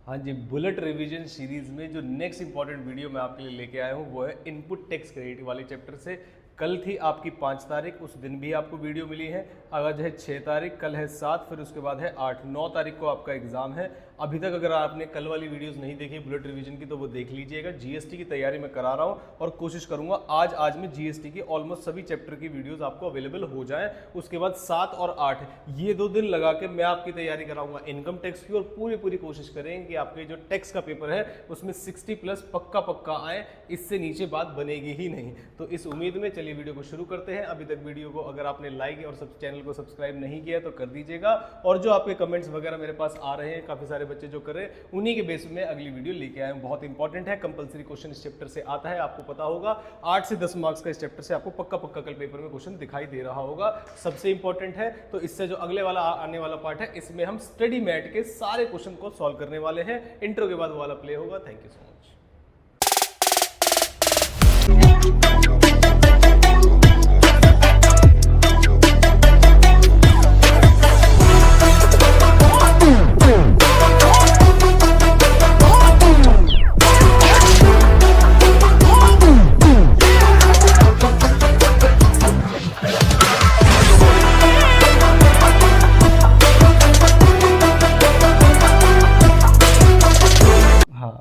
हाँ जी, bullet revision series में जो नेक्स्ट इंपॉर्टेंट वीडियो मैं आपके लिए लेके आया हूँ वो है इनपुट टेक्स्ट क्रेडिट वाले चैप्टर से। कल थी आपकी 5 तारीख, उस दिन भी आपको वीडियो मिली है। आज है 6 तारीख, कल है 7, फिर उसके बाद है 8, 9 तारीख को आपका एग्जाम है। अभी तक अगर आपने कल वाली वीडियोस नहीं देखी बुलेट रिवीजन की तो वो देख लीजिएगा। जीएसटी की तैयारी मैं करा रहा हूँ और कोशिश करूंगा आज में जीएसटी की ऑलमोस्ट सभी चैप्टर की वीडियोस आपको अवेलेबल हो जाए। उसके बाद 7 और 8 ये 2 दिन लगा के मैं आपकी तैयारी कराऊंगा इनकम टैक्स की, और पूरी कोशिश करेंगे कि आपके जो टैक्स का पेपर है उसमें 60+ पक्का आए, इससे नीचे बात बनेगी ही नहीं। तो इस उम्मीद में चलिए वीडियो को शुरू करते हैं। अभी तक वीडियो को अगर आपने लाइक और चैनल को सब्सक्राइब नहीं किया तो कर दीजिएगा, और जो आपके कमेंट्स वगैरह मेरे पास आ रहे हैं, काफी सारे बच्चे जो कर रहे हैं, उन्हीं के बेस में अगली वीडियो लेके आए हूं। बहुत इंपॉर्टेंट है, कंपलसरी क्वेश्चन इस चैप्टर से आता है, आपको पता होगा। 8 से 10 मार्क्स का इस चैप्टर से आपको पक्का कल पेपर में क्वेश्चन दिखाई दे रहा होगा। सबसे इंपॉर्टेंट है। तो इससे जो अगले वाला आने वाला पार्ट है, इसमें हम स्टडी मैट के सारे क्वेश्चन को सॉल्व करने वाले हैं। इंट्रो के बाद वो वाला प्ले होगा। Thank you so much.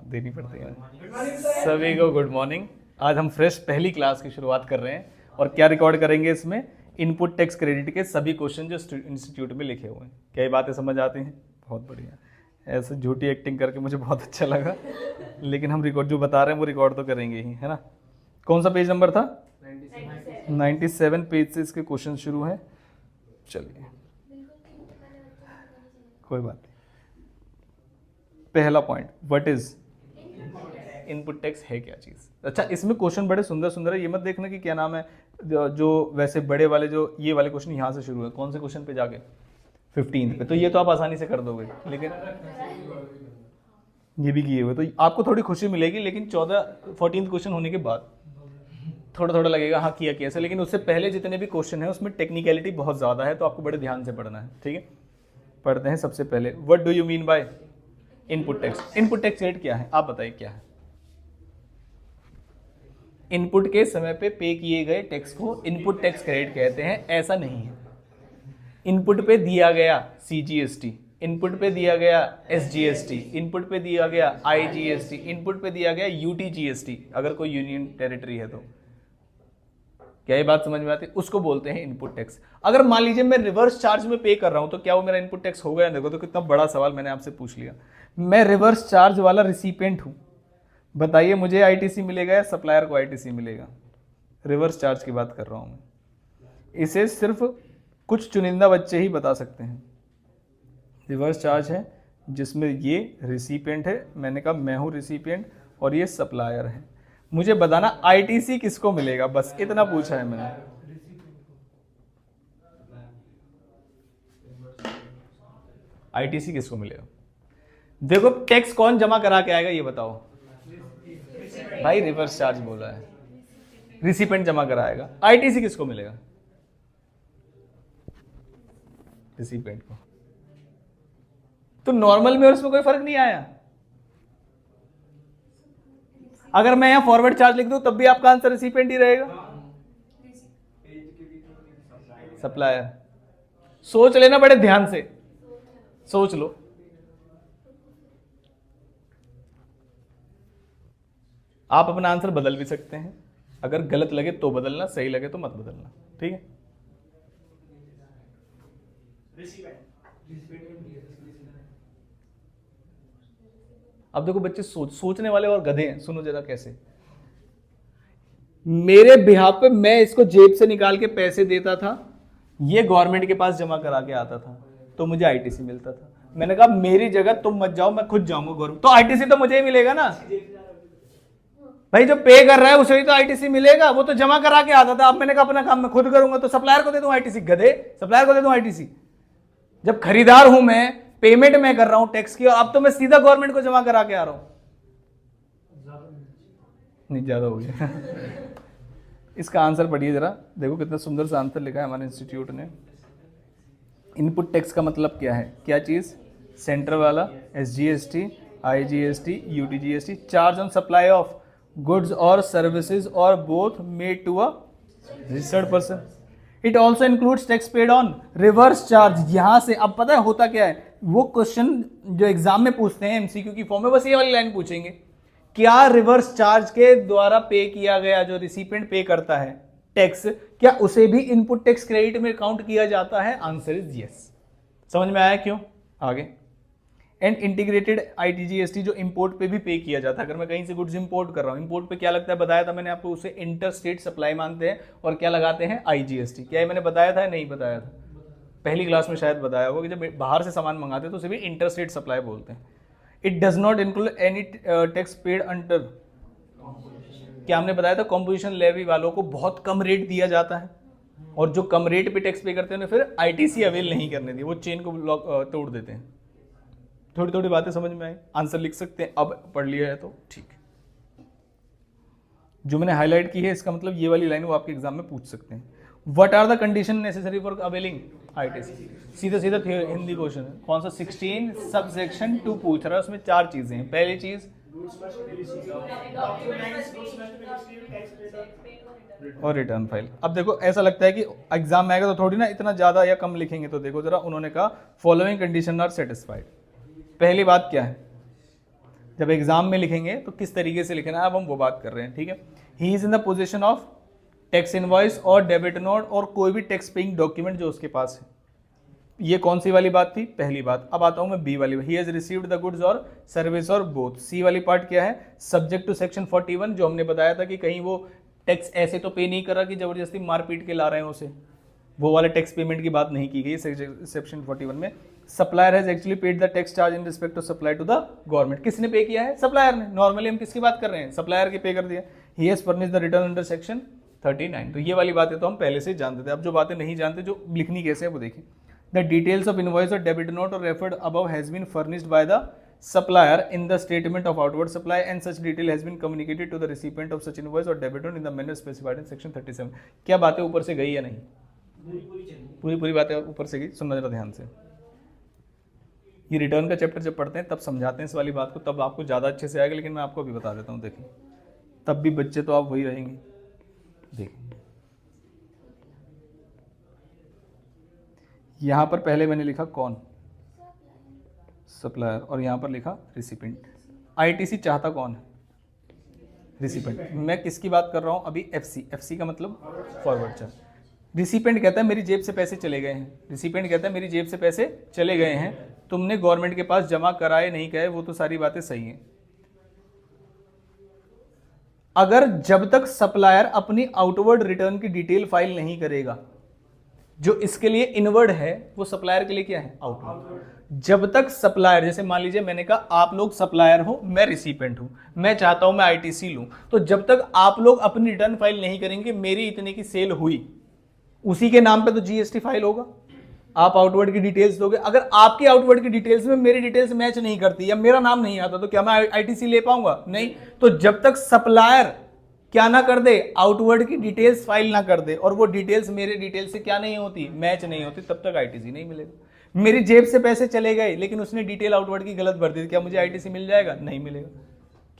देनी पड़ती है। सभी को गुड मॉर्निंग। आज हम फ्रेश पहली क्लास की शुरुआत कर रहे हैं, और क्या रिकॉर्ड करेंगे इसमें? इनपुट टैक्स क्रेडिट के सभी क्वेश्चन जो इंस्टीट्यूट में लिखे हुए हैं। क्या ये बातें समझ आती हैं? बहुत बढ़िया। ऐसे झूठी एक्टिंग करके मुझे बहुत अच्छा लगा, लेकिन हम रिकॉर्ड जो बता रहे हैं वो रिकॉर्ड तो करेंगे ही, है ना। कौन सा पेज नंबर था? 97 पेज से इसके क्वेश्चन शुरू हैं। चलिए, कोई बात नहीं। पहला point, what is input tax, है क्या चीज? अच्छा, इसमें क्वेश्चन बड़े सुंदर है। ये मत देखना कि क्या नाम है, जो वैसे बड़े वाले जो ये वाले क्वेश्चन यहाँ से शुरू है। कौन से क्वेश्चन पे जाके? 15 पे। तो ये तो आप आसानी से कर दोगे, लेकिन ये भी किए हुए तो आपको थोड़ी खुशी मिलेगी, लेकिन 14 क्वेश्चन होने के बाद थोड़ा लगेगा हाँ किया कैसे। लेकिन उससे पहले जितने भी क्वेश्चन है उसमें टेक्निकलिटी बहुत ज्यादा है, तो आपको बड़े ध्यान से पढ़ना है। ठीक है, पढ़ते हैं। सबसे पहले, what do you mean by input tax? Input tax rate क्या है, आप बताइए क्या है? इनपुट के समय पे किए गए टैक्स को इनपुट टैक्स क्रेडिट कहते हैं। ऐसा नहीं है। इनपुट पे दिया गया CGST, इनपुट पे दिया गया SGST, इनपुट पे दिया गया IGST, इनपुट पे दिया गया UTGST, अगर कोई यूनियन टेरिटरी है तो। क्या ये बात समझ में आती है? उसको बोलते हैं इनपुट टैक्स। अगर मान लीजिए मैं रिवर्स चार्ज में पे कर रहा हूं तो क्या वो मेरा इनपुट टैक्स होगा? देखो तो कितना बड़ा सवाल मैंने आपसे पूछ लिया। मैं रिवर्स चार्ज वाला रिसिपेंट हूं, बताइए मुझे ITC मिलेगा या सप्लायर को ITC मिलेगा? रिवर्स चार्ज की बात कर रहा हूं मैं। इसे सिर्फ कुछ चुनिंदा बच्चे ही बता सकते हैं। रिवर्स चार्ज है जिसमें ये रिसिपेंट है, मैंने कहा मैं हूं रिसिपेंट, और ये सप्लायर है। मुझे बताना ITC किसको मिलेगा, बस इतना पूछा है मैंने। ITC किसको मिलेगा? देखो, टैक्स कौन जमा करा के आएगा ये बताओ भाई। रिवर्स चार्ज बोला है, रिसिपेंट जमा कराएगा। ITC किसको मिलेगा? रिसिपेंट को। तो नॉर्मल में और इसमें कोई फर्क नहीं आया। अगर मैं यहां फॉरवर्ड चार्ज लिख दूं तब भी आपका आंसर रिसिपेंट ही रहेगा। सप्लायर। सोच लेना बड़े ध्यान से, सोच लो। आप अपना आंसर बदल भी सकते हैं, अगर गलत लगे तो बदलना, सही लगे तो मत बदलना। ठीक है, अब देखो बच्चे सोचने वाले और गधे हैं। सुनो जरा कैसे। मेरे बिहाफ पे मैं इसको जेब से निकाल के पैसे देता था, ये गवर्नमेंट के पास जमा करा के आता था, तो मुझे ITC मिलता था। मैंने कहा मेरी जगह तुम मत जाओ, मैं खुद जाऊंगा गवर्नमेंट, तो ITC तो मुझे ही मिलेगा ना भाई। जो पे कर रहा है उसे ही तो ITC मिलेगा, वो तो जमा करा के आता था। अब मैंने कहा अपना काम मैं खुद करूंगा, तो सप्लायर को दे दूं ITC। गधे, सप्लायर को दे दूं ITC? जब खरीदार हूं मैं, पेमेंट मैं कर रहा हूं टैक्स की, और अब तो मैं सीधा गवर्नमेंट को जमा करा के आ रहा हूं। नहीं, ज्यादा हो गया। इसका आंसर पढ़िए जरा, देखो कितना सुंदर सा आंसर लिखा है हमारे इंस्टीट्यूट ने। इनपुट टैक्स का मतलब क्या है? क्या चीज? सेंटर वाला SGST, IGST, UTGST, charge on supply of goods or services or both made to a registered person. It also includes tax paid on reverse charge. यहां से अब पता है होता क्या है, वो क्वेश्चन जो एग्जाम में पूछते हैं MCQ की फॉर्म में, बस ये वाली लाइन पूछेंगे, क्या रिवर्स चार्ज के द्वारा पे किया गया जो रिसिपेंट पे करता है टैक्स, क्या उसे भी इनपुट टैक्स क्रेडिट में काउंट किया जाता है? Answer is yes. समझ में आया क्यों? आगे, एंड इंटीग्रेटेड ITGST जो इंपोर्ट पे भी पे किया जाता है। अगर मैं कहीं से गुड्स इंपोर्ट कर रहा हूँ, इंपोर्ट पे क्या लगता है बताया था मैंने आपको, उसे इंटर स्टेट सप्लाई मानते हैं और क्या लगाते हैं? IGST। क्या ये मैंने बताया था या नहीं बताया था? पहली क्लास में शायद बताया होगा कि जब बाहर से सामान मंगाते हैं तो उसे भी इंटर स्टेट सप्लाई बोलते हैं। It does not include any tax paid under, क्या हमने बताया था, कॉम्पोजिशन लेवी वालों को बहुत कम रेट दिया जाता है और जो कम रेट पे टैक्स पे करते हैं उन्हें फिर ITC अवेल नहीं करने दी, वो चेन को तोड़ देते हैं। थोड़ी थोड़ी बातें समझ में आई, आंसर लिख सकते हैं, अब पढ़ लिया है तो ठीक है। जो मैंने हाईलाइट की है इसका मतलब ये वाली लाइन वो आपके एग्जाम में पूछ सकते हैं। What are the condition necessary for availing ITC? सीधा सीधा हिंदी क्वेश्चन है। कौन सा? 16 सबसेक्शन 2 पूछ रहा है, उसमें 4 चीजें हैं। पहली चीज और रिटर्न फाइल। अब देखो ऐसा लगता है कि एग्जाम में आएगा तो थोड़ी ना इतना ज्यादा या कम लिखेंगे, तो देखो जरा, उन्होंने कहा फॉलोइंग कंडीशन आर सेटिस्फाइड। पहली बात क्या है, जब एग्जाम में लिखेंगे तो किस तरीके से लिखना है, अब हम वो बात कर रहे हैं, ठीक है। He is in the position of tax invoice और डेबिट नोट और कोई भी टैक्स पेइंग डॉक्यूमेंट जो उसके पास है। ये कौन सी वाली बात थी? पहली बात। अब आता हूं मैं बी वाली। He has received the goods और सर्विस और बोथ। सी वाली पार्ट क्या है? सब्जेक्ट टू सेक्शन 41, जो हमने बताया था कि कहीं वो टैक्स ऐसे तो पे नहीं कर रहा कि जबरदस्ती मार पीट के ला रहे हैं उसे, वो वाले टैक्स पेमेंट की बात नहीं की गई सेक्शन 41 में। Supplier has actually paid the tax charge in respect of supply to the government. किसने पे किया है? सप्लायर ने। नॉर्मली हम किसकी बात कर रहे हैं? सप्लायर के पे कर दिया। He has furnished the return under section 39। तो ये वाली बातें तो हम पहले से जानते थे। अब जो बातें नहीं जानते, जो लिखनी कैसे है वो देखिए। द डिटेल्स ऑफ इनवॉइस और डेबिट नोट और referred above has been furnished by the supplier in the statement of outward supply and such detail has been communicated to the recipient of such invoice or debit note in the manner specified in section 37। क्या बातें ऊपर से गई या नहीं? पूरी बातें ऊपर से गई। सुनना जरा ध्यान से। ये रिटर्न का चैप्टर जब पढ़ते हैं तब समझाते हैं इस वाली बात को, तब आपको ज़्यादा अच्छे से आएगा, लेकिन मैं आपको अभी बता देता हूँ। देखिए, तब भी बच्चे तो आप वही रहेंगे। देखिए यहाँ पर पहले मैंने लिखा कौन? सप्लायर, और यहाँ पर लिखा रिसिपेंट। ITC चाहता कौन है? रिसिपेंट। मैं किसकी बात कर रहा हूँ अभी? FC का मतलब फॉरवर्ड चार्ज। रिसिपेंट कहता है मेरी जेब से पैसे चले गए हैं। रिसिपेंट कहता है मेरी जेब से पैसे चले गए हैं, तुमने गवर्नमेंट के पास जमा कराए नहीं कराए वो तो सारी बातें सही हैं। अगर जब तक सप्लायर अपनी आउटवर्ड रिटर्न की डिटेल फाइल नहीं करेगा, जो इसके लिए इनवर्ड है वो सप्लायर के लिए क्या है? आउटवर्ड। जब तक सप्लायर, जैसे मान लीजिए मैंने कहा आप लोग सप्लायर हो, मैं रिसिपेंट हूं, मैं चाहता हूं मैं ITC लूं, तो जब तक आप लोग अपनी रिटर्न फाइल नहीं करेंगे, मेरी इतने की सेल हुई, उसी के नाम पे तो GST फाइल होगा। आप आउटवर्ड की डिटेल्स दोगे, अगर आपकी आउटवर्ड की डिटेल्स में मेरी डिटेल्स मैच नहीं करती या मेरा नाम नहीं आता, तो क्या मैं ITC ले पाऊंगा? नहीं। तो जब तक सप्लायर क्या ना कर दे, आउटवर्ड की डिटेल्स फाइल ना कर दे, और वो डिटेल्स मेरे डिटेल्स से क्या नहीं होती? मैच नहीं होती, तब तक ITC नहीं मिलेगा। मेरी जेब से पैसे चले गए लेकिन उसने डिटेल आउटवर्ड की गलत भर दी, क्या मुझे ITC मिल जाएगा? नहीं मिलेगा।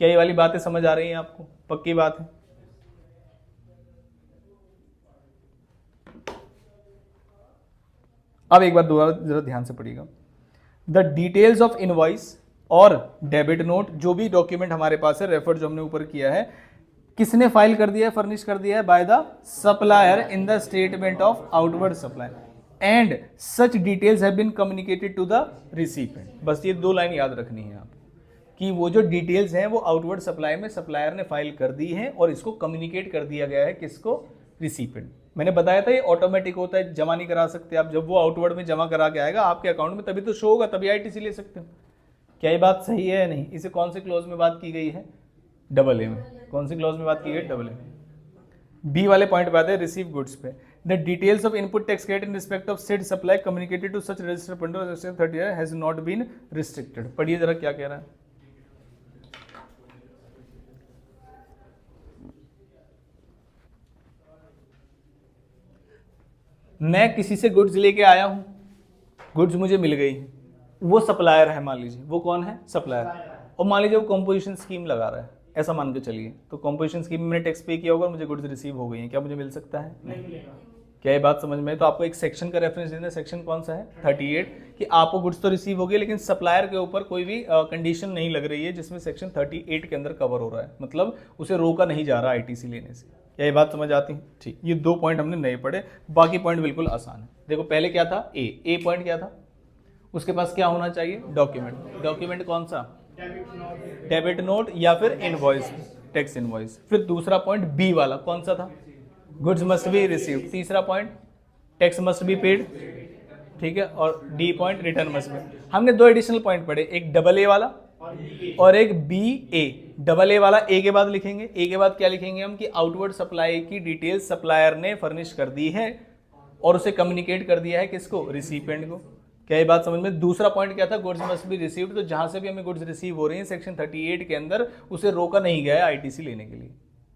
क्या ये वाली बातें समझ आ रही हैं आपको? पक्की बात है। अब एक बार दोबारा जरा ध्यान से पढ़िएगा। द डिटेल्स ऑफ इनवॉइस और डेबिट नोट, जो भी डॉक्यूमेंट हमारे पास है, रेफर जो हमने ऊपर किया है, किसने फाइल कर दिया है? फर्निश कर दिया है by the supplier in the statement of outward supply and such details have been communicated to the recipient. बस ये 2 लाइन याद रखनी है आप, कि वो जो डिटेल्स हैं वो आउटवर्ड सप्लाई में सप्लायर ने फाइल कर दी है और इसको कम्युनिकेट कर दिया गया है किसको? रिसिपेंट। मैंने बताया था ये ऑटोमेटिक होता है, जमा नहीं करा सकते आप। जब वो आउटवर्ड में जमा करा के आएगा आपके अकाउंट में तभी तो शो होगा, तभी ITC ले सकते हो। क्या ये बात सही है या नहीं? इसे कौन से क्लॉज में बात की गई है? AA में। कौन सी क्लॉज में बात की गई? AA में। बी वाले पॉइंट पे आते हैं, रिसीव गुड्स पे। The details of input tax credit in respect of said supply communicated to such registered under 30 has not been restricted. पढ़िए जरा क्या कह रहा है। मैं किसी से गुड्स लेके आया हूं, गुड्स मुझे मिल गई, वो सप्लायर है, मान लीजिए वो कौन है? सप्लायर। और मान लीजिए वो कंपोजिशन स्कीम लगा रहा है, ऐसा मान के चलिए, तो कंपोजिशन स्कीम में मैंने टैक्स पे किया होगा, मुझे गुड्स रिसीव हो गई हैं, क्या मुझे मिल सकता है? नहीं। क्या ये बात समझ में है? तो आपको एक सेक्शन का रेफरेंस देना है, सेक्शन कौन सा है? 38, कि आपको गुड्स तो रिसीव हो गई लेकिन सप्लायर के ऊपर कोई भी कंडीशन नहीं लग रही है जिसमें सेक्शन 38 के अंदर कवर हो रहा है, मतलब उसे रोका नहीं जा रहा आईटीसी लेने से। क्या ये बात समझ आती है? ठीक, ये 2 पॉइंट हमने नहीं पढ़े, बाकी पॉइंट बिल्कुल आसान है। देखो पहले क्या था? ए पॉइंट क्या था? उसके पास क्या होना चाहिए? डॉक्यूमेंट। डॉक्यूमेंट कौन सा? डेबिट नोट या फिर इनवॉइस, टैक्स इनवॉइस। फिर दूसरा पॉइंट बी वाला कौन सा था? Goods must be received. तीसरा point tax must be paid, ठीक है। और D point return must be. हमने 2 एडिशनल पॉइंट पढ़े, एक डबल ए वाला और एक बी ए। डबल ए वाला ए के बाद लिखेंगे, ए के बाद क्या लिखेंगे हम? कि आउटवर्ड सप्लाई की डिटेल्स सप्लायर ने फर्निश कर दी है और उसे कम्युनिकेट कर दिया है किसको? रिसिपिएंट को। क्या ये बात समझ में? दूसरा पॉइंट क्या था? Goods must be received. तो जहां से भी हमें गुड्स रिसीव हो रही हैं सेक्शन 38 के अंदर, उसे रोका नहीं गया है आईटीसी लेने के लिए।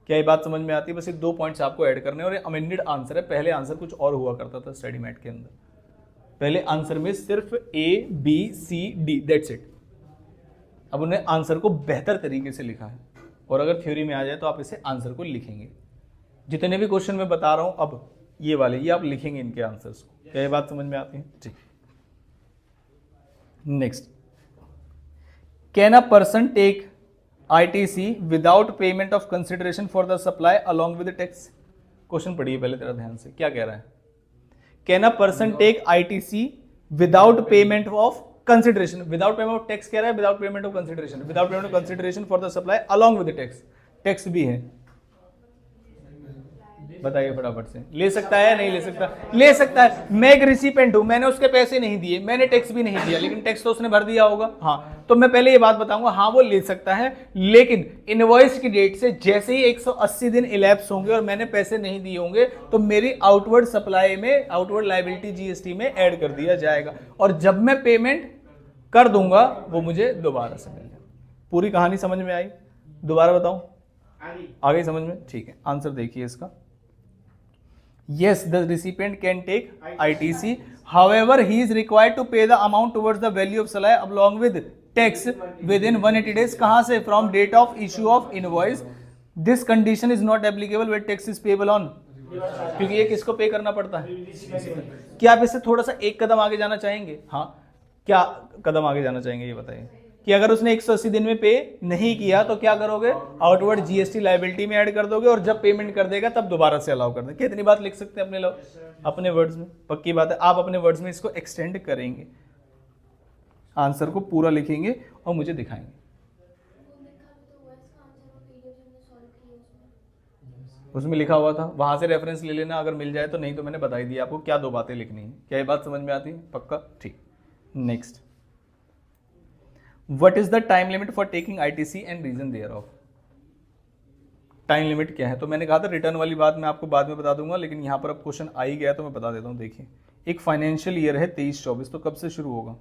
क्या ये बात समझ में आती है? बस ये 2 पॉइंट्स आपको ऐड करने हैं और ये अमेंडेड आंसर है। पहले आंसर कुछ और हुआ करता था स्टडी मैट के अंदर, पहले आंसर में सिर्फ A B C D, that's it. अब उन्हें आंसर को बेहतर तरीके से लिखा है और अगर थ्योरी में आ जाए तो आप इसे आंसर को लिखेंगे। जितने भी क्वेश्चन मैं बता रहा हूं अब ये वाले, ये आप लिखेंगे इनके आंसर्स को। क्या ये बात समझ में आती है? ठीक। Next, can a person take ITC without payment of consideration for the supply along with tax? Question पढ़िए पहले तेरा ध्यान से, क्या कह रहा है? Can a person take ITC without payment of consideration, without payment of tax कह रहा है, without payment of consideration, without payment of consideration for the supply along with tax. Tax भी है, बताइए फटाफट से। ले सकता है नहीं ले सकता? ले सकता है। मैं एक रिसिपेंट हूं, मैंने उसके पैसे नहीं दिए, मैंने टैक्स भी नहीं दिया, लेकिन टैक्स तो उसने भर दिया होगा। हाँ, तो मैं पहले ये बात बताऊंगा, हाँ वो ले सकता है, लेकिन इनवॉइस की डेट से जैसे ही 180 दिन इलैप्स होंगे और मैंने पैसे नहीं दिए होंगे तो मेरी आउटवर्ड सप्लाई में आउटवर्ड लायबिलिटी जीएसटी में ऐड कर दिया जाएगा और जब मैं पेमेंट कर दूंगा वो मुझे दोबारा से मिल जाएगा। पूरी कहानी समझ में आई? दोबारा बताऊं? आगे समझ में? ठीक है, आंसर देखिए इसका। Yes, the recipient can take ITC. However, he is required to pay the amount towards the value of supply along with tax within 180 days. कहाँ से? From date of issue of invoice. This condition is not applicable when tax is payable on. क्योंकि ये किसको पे करना पड़ता है? क्या आप इससे थोड़ा सा एक कदम आगे जाना चाहेंगे? हाँ, क्या कदम आगे जाना चाहेंगे ये बताइए। कि अगर उसने 180 दिन में पे नहीं किया तो क्या करोगे? आउटवर्ड जीएसटी लायबिलिटी में ऐड कर दोगे और जब पेमेंट कर देगा तब दोबारा से अलाउ कर देंगे। कितनी बात लिख सकते हैं अपने वर्ड्स में? पक्की बात है, आप अपने वर्ड्स में इसको एक्सटेंड करेंगे, आंसर को पूरा लिखेंगे और मुझे दिखाएंगे। उसमें लिखा हुआ था, वहां से रेफरेंस ले लेना अगर मिल जाए तो, नहीं तो मैंने बता ही दिया आपको क्या 2 बातें लिखनी है। क्या ये बात समझ में आती है? पक्का? ठीक। Next, What is the time limit for taking ITC and reason thereof? Time limit क्या है? तो मैंने कहा था रिटर्न वाली बात मैं आपको बाद में बता दूंगा, लेकिन यहाँ पर अब क्वेश्चन आ ही गया तो मैं बता देता हूँ। देखिए, एक फाइनेंशियल ईयर है 23-24, तो कब से शुरू होगा?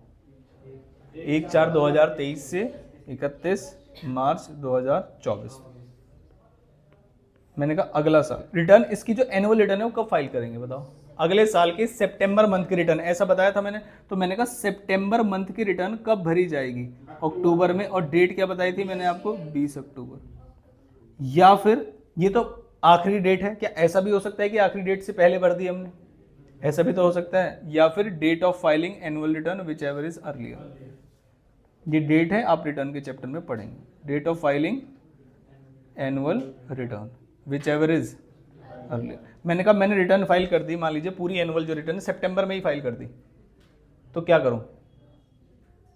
1/4/2023 से 31 मार्च 2024। मैंने कहा अगला साल रिटर्न, इसकी जो एनुअल रिटर्न है वो कब फाइल करेंगे बताओ? अगले साल के सितंबर मंथ की रिटर्न, ऐसा बताया था मैंने। तो मैंने कहा सितंबर मंथ की रिटर्न कब भरी जाएगी? अक्टूबर में। और डेट क्या बताई थी मैंने आपको? 20 अक्टूबर। या फिर ये तो आखिरी डेट है, क्या ऐसा भी हो सकता है कि आखिरी डेट से पहले भर दी हमने? ऐसा भी तो हो सकता है। या फिर date of filing annual return whichever is earlier. ये डेट है, आप रिटर्न के चैप्टर में पढ़ेंगे। Date of filing annual return whichever is earlier. मैंने कहा मैंने रिटर्न फाइल कर दी, मान लीजिए पूरी एनुअल जो रिटर्न है सितंबर में ही फाइल कर दी, तो क्या करूं?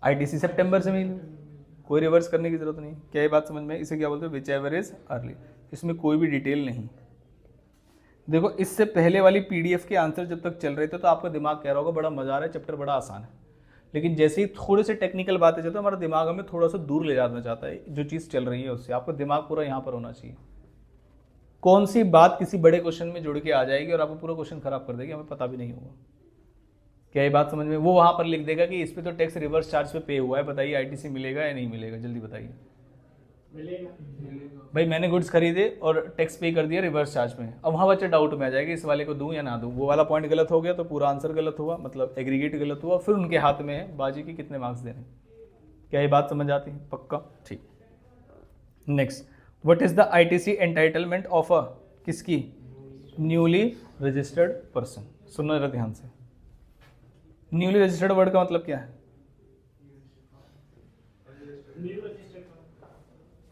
आईटीसी सितंबर से मिले, कोई रिवर्स करने की जरूरत नहीं। क्या ये बात समझ में? इसे क्या बोलते हैं? Which ever is early. इसमें कोई भी डिटेल नहीं। देखो, इससे पहले वाली पीडीएफ के आंसर जब तक चल रहे थे तो आपका दिमाग कह रहा होगा बड़ा मजा आ रहा है, चैप्टर बड़ा आसान है, लेकिन जैसे ही थोड़े से टेक्निकल बातें चलते हैं हमारा दिमाग हमें थोड़ा सा दूर ले जाना चाहता है जो चीज़ चल रही है उससे। आपका दिमाग पूरा यहाँ पर होना चाहिए। कौन सी बात किसी बड़े क्वेश्चन में जुड़ के आ जाएगी और आपको पूरा क्वेश्चन खराब कर देगी, हमें पता भी नहीं होगा। क्या ये बात समझ में? वो वहां पर लिख देगा कि इस पे तो टैक्स रिवर्स चार्ज पे पे हुआ है, बताइए आईटीसी मिलेगा या नहीं मिलेगा? जल्दी बताइए। मिलेगा भाई, मैंने गुड्स खरीदे और टैक्स पे कर दिया रिवर्स चार्ज में। अब वहां बच्चा डाउट में आ जाएगा इस वाले को दूं या ना दूं। वो वाला पॉइंट गलत हो गया तो पूरा आंसर गलत हुआ, मतलब एग्रीगेट गलत हुआ, फिर उनके हाथ में है बाजी की कितने मार्क्स देने। क्या ये बात समझ आती है? पक्का, ठीक। Next, what is the ITC entitlement of a किसकी? Newly registered person. सुनना जरा ध्यान से, न्यूली रजिस्टर्ड वर्ड का मतलब क्या है?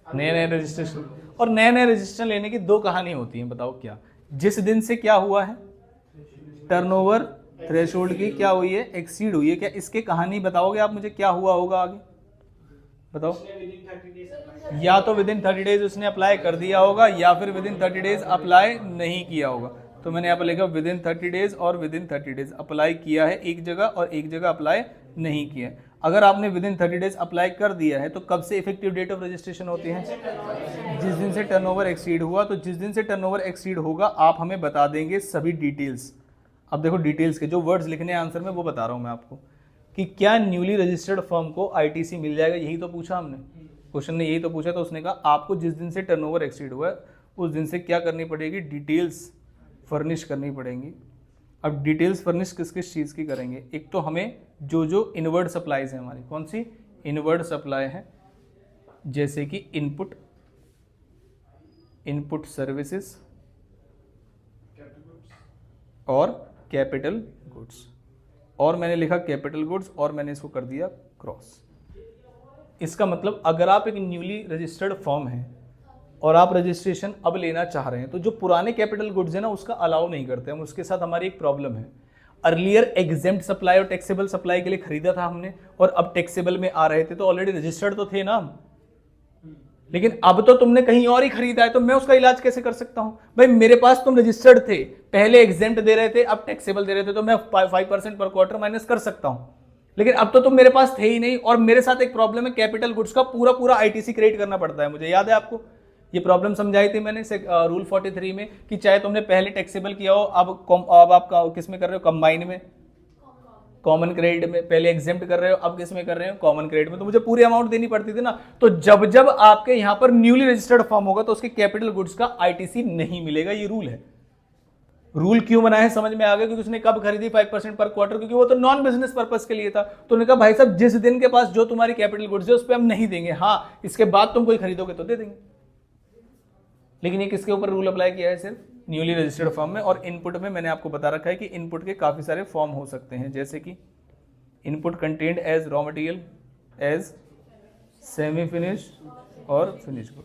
नए नए रजिस्ट्रेशन। और नए नए रजिस्ट्रेशन लेने की दो कहानी होती है, बताओ क्या? जिस दिन से क्या हुआ है, टर्नओवर थ्रेशोल्ड की क्या हुई है? एक्सीड हुई है। क्या इसके कहानी बताओगे आप मुझे, क्या हुआ होगा आगे? बताओ। या तो विद इन 30 डेज उसने अप्लाई कर दिया होगा, या फिर विद इन 30 डेज अप्लाई नहीं किया होगा। तो मैंने यहाँ पर लिखा विद इन 30 डेज और विद इन 30 डेज अप्लाई किया है एक जगह और एक जगह अप्लाई नहीं किया है। अगर आपने विद इन 30 डेज अप्लाई कर दिया है तो कब से इफेक्टिव डेट ऑफ रजिस्ट्रेशन होती है? जिस दिन से टर्नओवर एक्सीड हुआ। तो जिस दिन से टर्नओवर एक्सीड होगा आप हमें बता देंगे सभी डिटेल्स। अब देखो डिटेल्स के जो वर्ड्स लिखने हैं आंसर में वो बता रहा हूं मैं आपको, कि क्या न्यूली रजिस्टर्ड फर्म को आईटीसी मिल जाएगा, यही तो पूछा हमने। क्वेश्चन ने यही तो पूछा, तो उसने कहा आपको जिस दिन से टर्नओवर एक्सीड हुआ है उस दिन से क्या करनी पड़ेगी? डिटेल्स फर्निश करनी पड़ेंगी। अब डिटेल्स फर्निश किस किस चीज़ की करेंगे? एक तो हमें जो जो इनवर्ड सप्लाईज हैं हमारी, कौन सी इनवर्ड सप्लाई है, जैसे कि इनपुट सर्विसेज और कैपिटल गुड्स। और मैंने लिखा कैपिटल गुड्स और मैंने इसको कर दिया क्रॉस। इसका मतलब अगर आप एक न्यूली रजिस्टर्ड फर्म है और आप रजिस्ट्रेशन अब लेना चाह रहे हैं तो जो पुराने कैपिटल गुड्स है ना उसका अलाउ नहीं करते हम। उसके साथ हमारी एक प्रॉब्लम है, अर्लियर एग्जेम्प्ट सप्लाई और टैक्सेबल सप्लाई के लिए खरीदा था हमने और अब टैक्सेबल में आ रहे थे तो ऑलरेडी रजिस्टर्ड तो थे ना, लेकिन अब तो तुमने कहीं और ही खरीदा है तो मैं उसका इलाज कैसे कर सकता हूं? भाई मेरे पास तुम रजिस्टर्ड थे, पहले एग्जेम्प्ट दे रहे थे अब टैक्सेबल दे रहे थे, तो मैं 5% पर क्वार्टर माइनस कर सकता हूं, लेकिन अब तो तुम मेरे पास थे ही नहीं। और मेरे साथ एक प्रॉब्लम है, कैपिटल गुड्स का पूरा आईटीसी क्रिएट करना पड़ता है मुझे। याद है आपको ये प्रॉब्लम समझाई थी मैंने रूल 43 में, कि चाहे तुमने पहले टैक्सेबल किया हो अब आप किस में कर रहे हो? कंबाइन में, कॉमन क्रेडिट में। पहले एग्जेम्प्ट कर रहे हो अब किस में कर रहे हो? कॉमन क्रेडिट में। तो मुझे पूरी अमाउंट देनी पड़ती थी ना। तो जब जब आपके यहां पर न्यूली रजिस्टर्ड फर्म होगा तो उसके कैपिटल गुड्स का आईटीसी नहीं मिलेगा। ये रूल है। रूल क्यों बनाया है समझ में आ गया? क्योंकि उसने कब खरीदी? 5% पर क्वार्टर, क्योंकि वो तो नॉन बिजनेस पर्पस के लिए था। तो उन्होंने कहा भाई साहब जिस दिन के पास जो तुम्हारी कैपिटल गुड्स है उस पर हम नहीं देंगे, हाँ इसके बाद तुम कोई खरीदोगे तो दे देंगे। लेकिन ये किसके ऊपर रूल अप्लाई किया है? सिर्फ न्यूली रजिस्टर्ड फर्म में। और इनपुट में मैंने आपको बता रखा है कि इनपुट के काफी सारे फॉर्म हो सकते हैं, जैसे कि input contained as raw material, as semi finished और फिनिश गुड।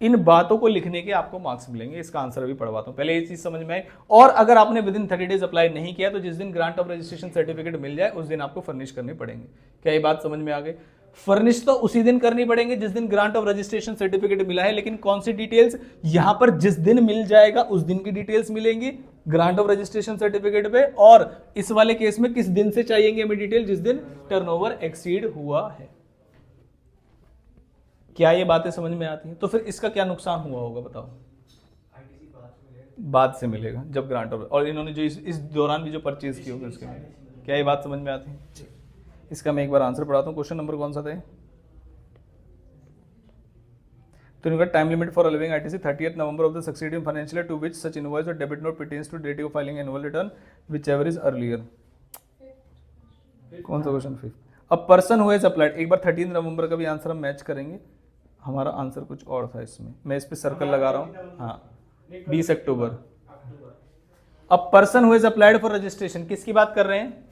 इन बातों को लिखने के आपको मार्क्स मिलेंगे। इसका आंसर अभी पढ़वाता हूं, पहले ये चीज समझ में आई। और अगर आपने विद इन 30 डेज अप्लाई नहीं किया तो जिस दिन ग्रांट ऑफ रजिस्ट्रेशन सर्टिफिकेट मिल जाए उस दिन आपको फर्निश करने पड़ेंगे। क्या ये बात समझ में आ गई? फर्निश तो उसी दिन करनी पड़ेंगे जिस दिन ग्रांट ऑफ रजिस्ट्रेशन सर्टिफिकेट मिला है, लेकिन कौन सी डिटेल्स? यहां पर जिस दिन मिल जाएगा उस दिन की डिटेल्स मिलेंगी ग्रांट ऑफ रजिस्ट्रेशन सर्टिफिकेट पे। और इस वाले केस में किस दिन से चाहिए हमें डिटेल? जिस दिन टर्नओवर एक्सीड हुआ है। क्या ये बातें समझ में आती हैं? तो फिर इसका क्या नुकसान हुआ होगा बताओ? बाद से मिलेगा जब ग्रांट ऑफ, और इन्होंने जो इस दौरान भी जो परचेज की होगी उसके में। क्या ये बात समझ में आती है? इसका मैं एक बार आंसर पढ़ाता हूँ। क्वेश्चन नंबर कौन सा था? तो इनका time limit for allowing ITC 30th November of the succeeding financial year to which such invoice और debit note pertains to date of filing annual return whichever is earlier. कौन सा क्वेश्चन? 5th। अब person who has applied, एक बार 13 नवंबर का भी answer हम match करेंगे। हमारा आंसर कुछ और था इसमें, मैं इस पे सर्कल लगा रहा हूँ। हाँ 20 अक्टूबर। अब person who has applied for registration किसकी बात कर रहे हैं?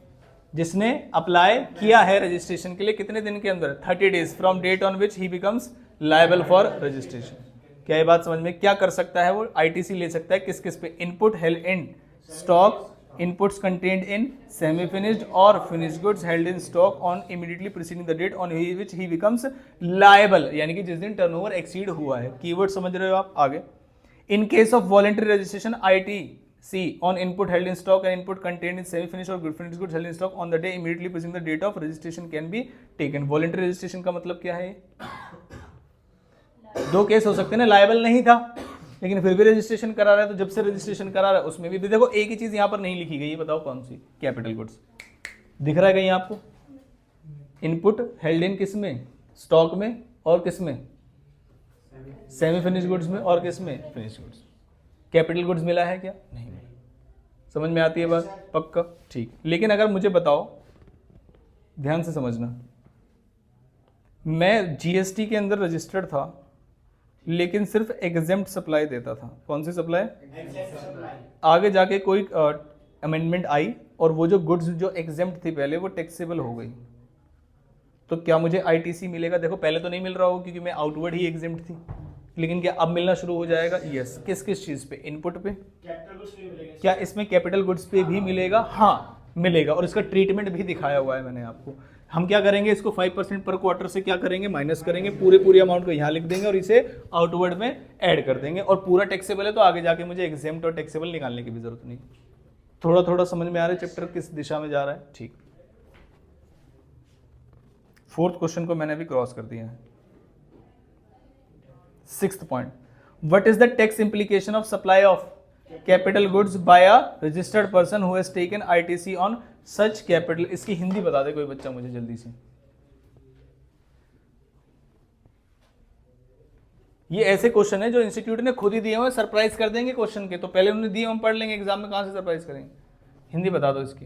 जिसने अप्लाई किया है रजिस्ट्रेशन के लिए कितने दिन के अंदर? 30 days from date on which he becomes liable for registration. क्या ये बात समझ में? क्या कर सकता है वो? आईटीसी ले सकता है किस किस पे? Input held in stock, inputs contained in semi finished और finished goods held in stock on immediately preceding the date on which he becomes liable, यानी कि जिस दिन टर्नओवर एक्सीड हुआ है। कीवर्ड समझ रहे हो आप? आगे इन case of voluntary registration ITC on input held in stock and input contained in semi-finished or finished goods held in stock on the day immediately preceding the date of registration can be taken। voluntary registration का मतलब क्या है? दो case हो सकते हैं ना, liable नहीं था लेकिन फिर भी रजिस्ट्रेशन करा रहा है, तो जब से रजिस्ट्रेशन करा रहा है उसमें भी देखो एक ही चीज यहां पर नहीं लिखी गई है, बताओ कौन सी? Capital goods. दिख रहा है कहीं आपको? इनपुट हेल्ड इन किस में? स्टॉक में और किस में? सेमी फिनिश गुड्स में और किस में? Finish goods. कैपिटल गुड्स मिला है क्या? नहीं मिला। समझ में आती है बात? पक्का, ठीक। लेकिन अगर मुझे बताओ, ध्यान से समझना, मैं जीएसटी के अंदर रजिस्टर्ड था, लेकिन सिर्फ एग्जेम्प्ट सप्लाई देता था। कौन सी सप्लाई? आगे जाके कोई अमेंडमेंट आई और वो जो गुड्स जो एग्जेम्प्ट थी पहले वो टैक्सेबल हो गई, तो क्या मुझे आईटीसी मिलेगा? देखो पहले तो नहीं मिल रहा होगा क्योंकि मैं आउटवर्ड ही एग्जेम्प्ट थी, लेकिन क्या अब मिलना शुरू हो जाएगा? यस। किस किस चीज पे? इनपुट पे। क्या इसमें कैपिटल गुड्स पे भी मिलेगा? हाँ मिलेगा, और इसका ट्रीटमेंट भी दिखाया हुआ है मैंने आपको। हम क्या करेंगे, इसको 5% पर क्वार्टर से क्या करेंगे, माइनस करेंगे, पूरे अमाउंट को यहाँ लिख देंगे और इसे आउटवर्ड में ऐड कर देंगे, और पूरा टैक्सेबल है तो आगे जाके मुझे एग्जेम्प्ट और टैक्सेबल निकालने की भी जरूरत नहीं। थोड़ा थोड़ा समझ में आ रहा है चैप्टर किस दिशा में जा रहा है? ठीक। फोर्थ क्वेश्चन को मैंने भी क्रॉस कर दिया है। Sixth point, what is the tax implication of supply of capital goods by a registered person who has taken ITC on such capital. इसकी हिंदी बता दे कोई बच्चा मुझे जल्दी से। ये ऐसे क्वेश्चन है जो इंस्टीट्यूट ने खुद ही दिए हुए, सरप्राइज कर देंगे क्वेश्चन के, तो पहले उन्होंने दिए हम पढ़ लेंगे, एग्जाम में कहां से सरप्राइज करेंगे। हिंदी बता दो इसकी।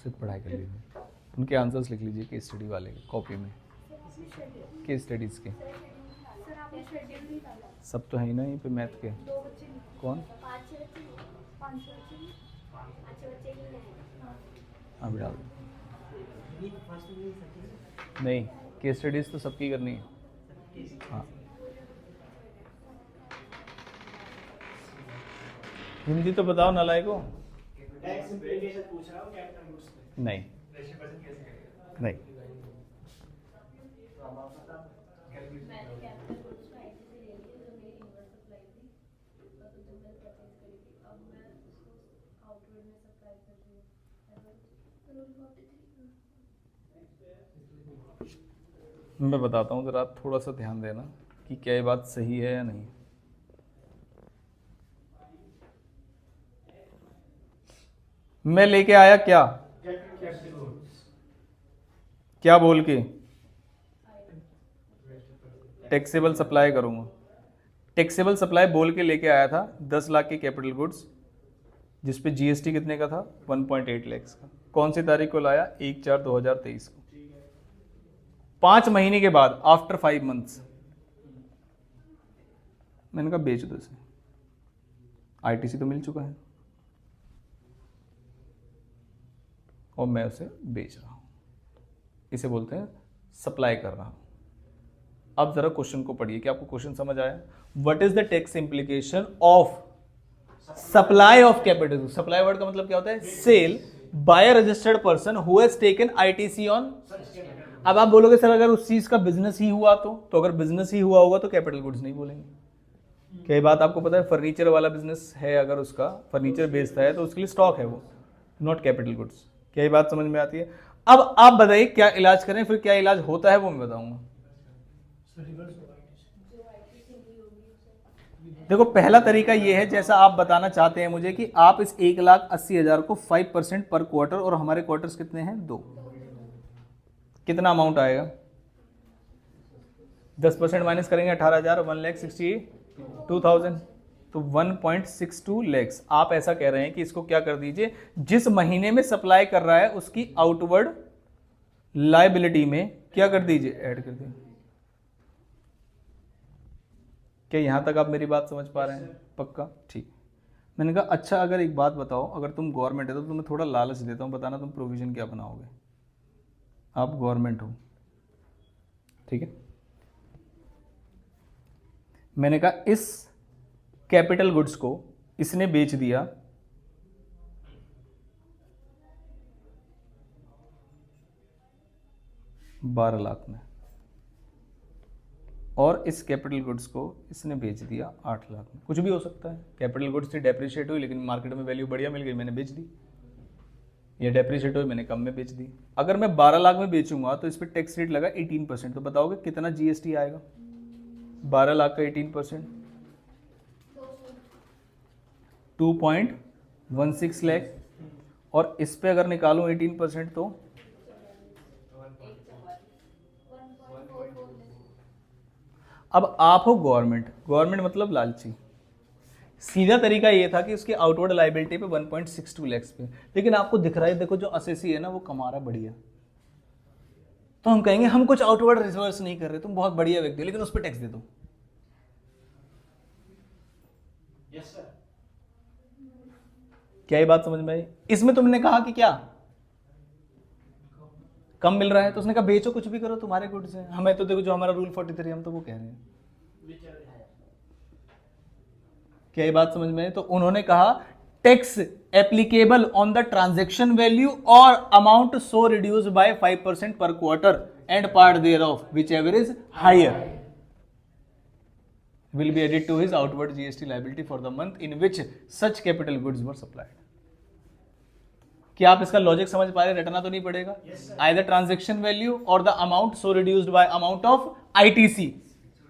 सिर्फ पढ़ाई कर लीजिए, उनके आंसर्स लिख लीजिए केस स्टडी वाले कॉपी में, केस स्टडीज के सब तो है ही ना यहीं पे मैथ के। कौन? अभी डाल दो। नहीं, केस स्टडीज तो सबकी करनी है। हाँ हिंदी तो बताओ नालायको। नहीं नहीं, मैं बताता हूँ, जरा आप थोड़ा सा ध्यान देना कि क्या ये बात सही है या नहीं। मैं लेके आया क्या क्या बोल के? टैक्सेबल सप्लाई करूंगा। टैक्सेबल सप्लाई बोल के लेके आया था 10 लाख के कैपिटल गुड्स, जिसपे जीएसटी कितने का था? 1.8 लाख का। कौन सी तारीख को लाया? 1/4/2023 को। 5 महीने के बाद, आफ्टर 5 मंथ्स, मैंने कहा बेच दो इसे, आईटीसी तो मिल चुका है और मैं उसे बेच रहा हूं, इसे बोलते हैं सप्लाई कर रहा हूं। अब जरा क्वेश्चन को पढ़िए कि आपको क्वेश्चन समझ आया। What is the tax implication of supply of capital? Supply word का मतलब क्या होता है? Sale by a registered person who has taken ITC on. अब आप बोलोगे सर अगर उस चीज का बिजनेस ही हुआ तो अगर बिजनेस ही हुआ होगा तो कैपिटल गुड्स नहीं बोलेंगे। क्या बात आपको पता है? फर्नीचर वाला बिजनेस है, अगर उसका फर्नीचर बेचता है तो उसके लिए स्टॉक है वो, नॉट कैपिटल गुड्स। क्या ये बात समझ में आती है? अब आप बताइए क्या इलाज करें, फिर क्या इलाज होता है वो मैं बताऊंगा। देखो पहला तरीका ये है, जैसा आप बताना चाहते हैं मुझे कि आप इस 1,80,000 को 5% पर क्वार्टर, और हमारे क्वार्टर्स कितने हैं? 2, कितना अमाउंट आएगा? 10% माइनस करेंगे 18,000, 1,62,000, तो 1.62 लैक्स। आप ऐसा कह रहे हैं कि इसको क्या कर दीजिए, जिस महीने में सप्लाई कर रहा है उसकी आउटवर्ड लायबिलिटी में क्या कर दीजिए, ऐड कर दीजिए। क्या यहां तक आप मेरी बात समझ पा रहे हैं? पक्का? ठीक। मैंने कहा अच्छा अगर एक बात बताओ, अगर तुम गवर्नमेंट है तो तुम्हें थोड़ा लालच देता हूं, बताना तुम प्रोविजन क्या बनाओगे। आप गवर्नमेंट हो, ठीक है। मैंने कहा इस कैपिटल गुड्स को इसने बेच दिया 12 लाख में, और इस कैपिटल गुड्स को इसने बेच दिया 8 लाख में। कुछ भी हो सकता है, कैपिटल गुड्स से डेप्रिशिएट हुई लेकिन मार्केट में वैल्यू बढ़िया मिल गई, मैंने बेच दी, या डेप्रिशिएट हुई मैंने कम में बेच दी। अगर मैं 12 लाख में बेचूंगा तो इस पर टैक्स रेट लगा 18%, तो बताओगे कितना जीएसटी आएगा? 12 लाख का 18%, 2.16 लाख, और इस पे अगर निकालूं 18% तो अब आप हो गवर्नमेंट, गवर्नमेंट मतलब लालची। सीधा तरीका ये था कि उसकी आउटवर्ड लाइबिलिटी पे 1.62 लाख पे, लेकिन आपको दिख रहा है देखो जो असेसी है ना वो कमा रहा बढ़िया, तो हम कहेंगे हम कुछ आउटवर्ड रिवर्स नहीं कर रहे, तुम बहुत बढ़िया व्यक्ति हो, लेकिन उस पर टैक्स दे दो। Yes sir. क्या ये बात समझ में आई? इसमें तुमने कहा कि क्या कम मिल रहा है, तो उसने कहा बेचो कुछ भी करो तुम्हारे गुड्स हैं, हमें तो देखो जो हमारा रूल 43 हम तो वो कह रहे हैं। क्या ये बात समझ में आई? तो उन्होंने कहा tax applicable on the transaction value और अमाउंट सो रिड्यूस्ड बाय 5% पर quarter and part thereof whichever is higher will be added to his outward GST liability for the month in which such capital goods were supplied. क्या आप इसका logic समझ पा रहे? रटना तो नहीं पड़ेगा। Either transaction value or the amount so reduced by amount of ITC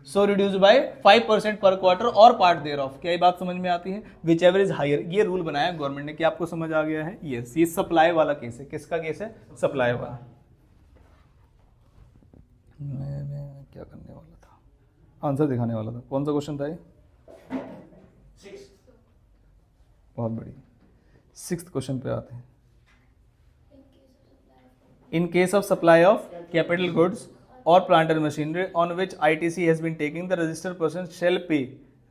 so reduced by 5% per quarter or part thereof. क्या ये बात समझ में आती है? Whichever is higher. ये रूल बनाया गवर्नमेंट ने, क्या आपको समझ आ गया है? Yes, ये सप्लाई वाला केस है। किसका केस है? सप्लाई वाला। मैं क्या करने वाला था, आंसर दिखाने वाला था। कौन सा क्वेश्चन था ये? बहुत बढ़िया। 6th क्वेश्चन पे आते हैं। In case of supply of capital goods और plant and machinery on which ITC has been taking the registered person shall pay,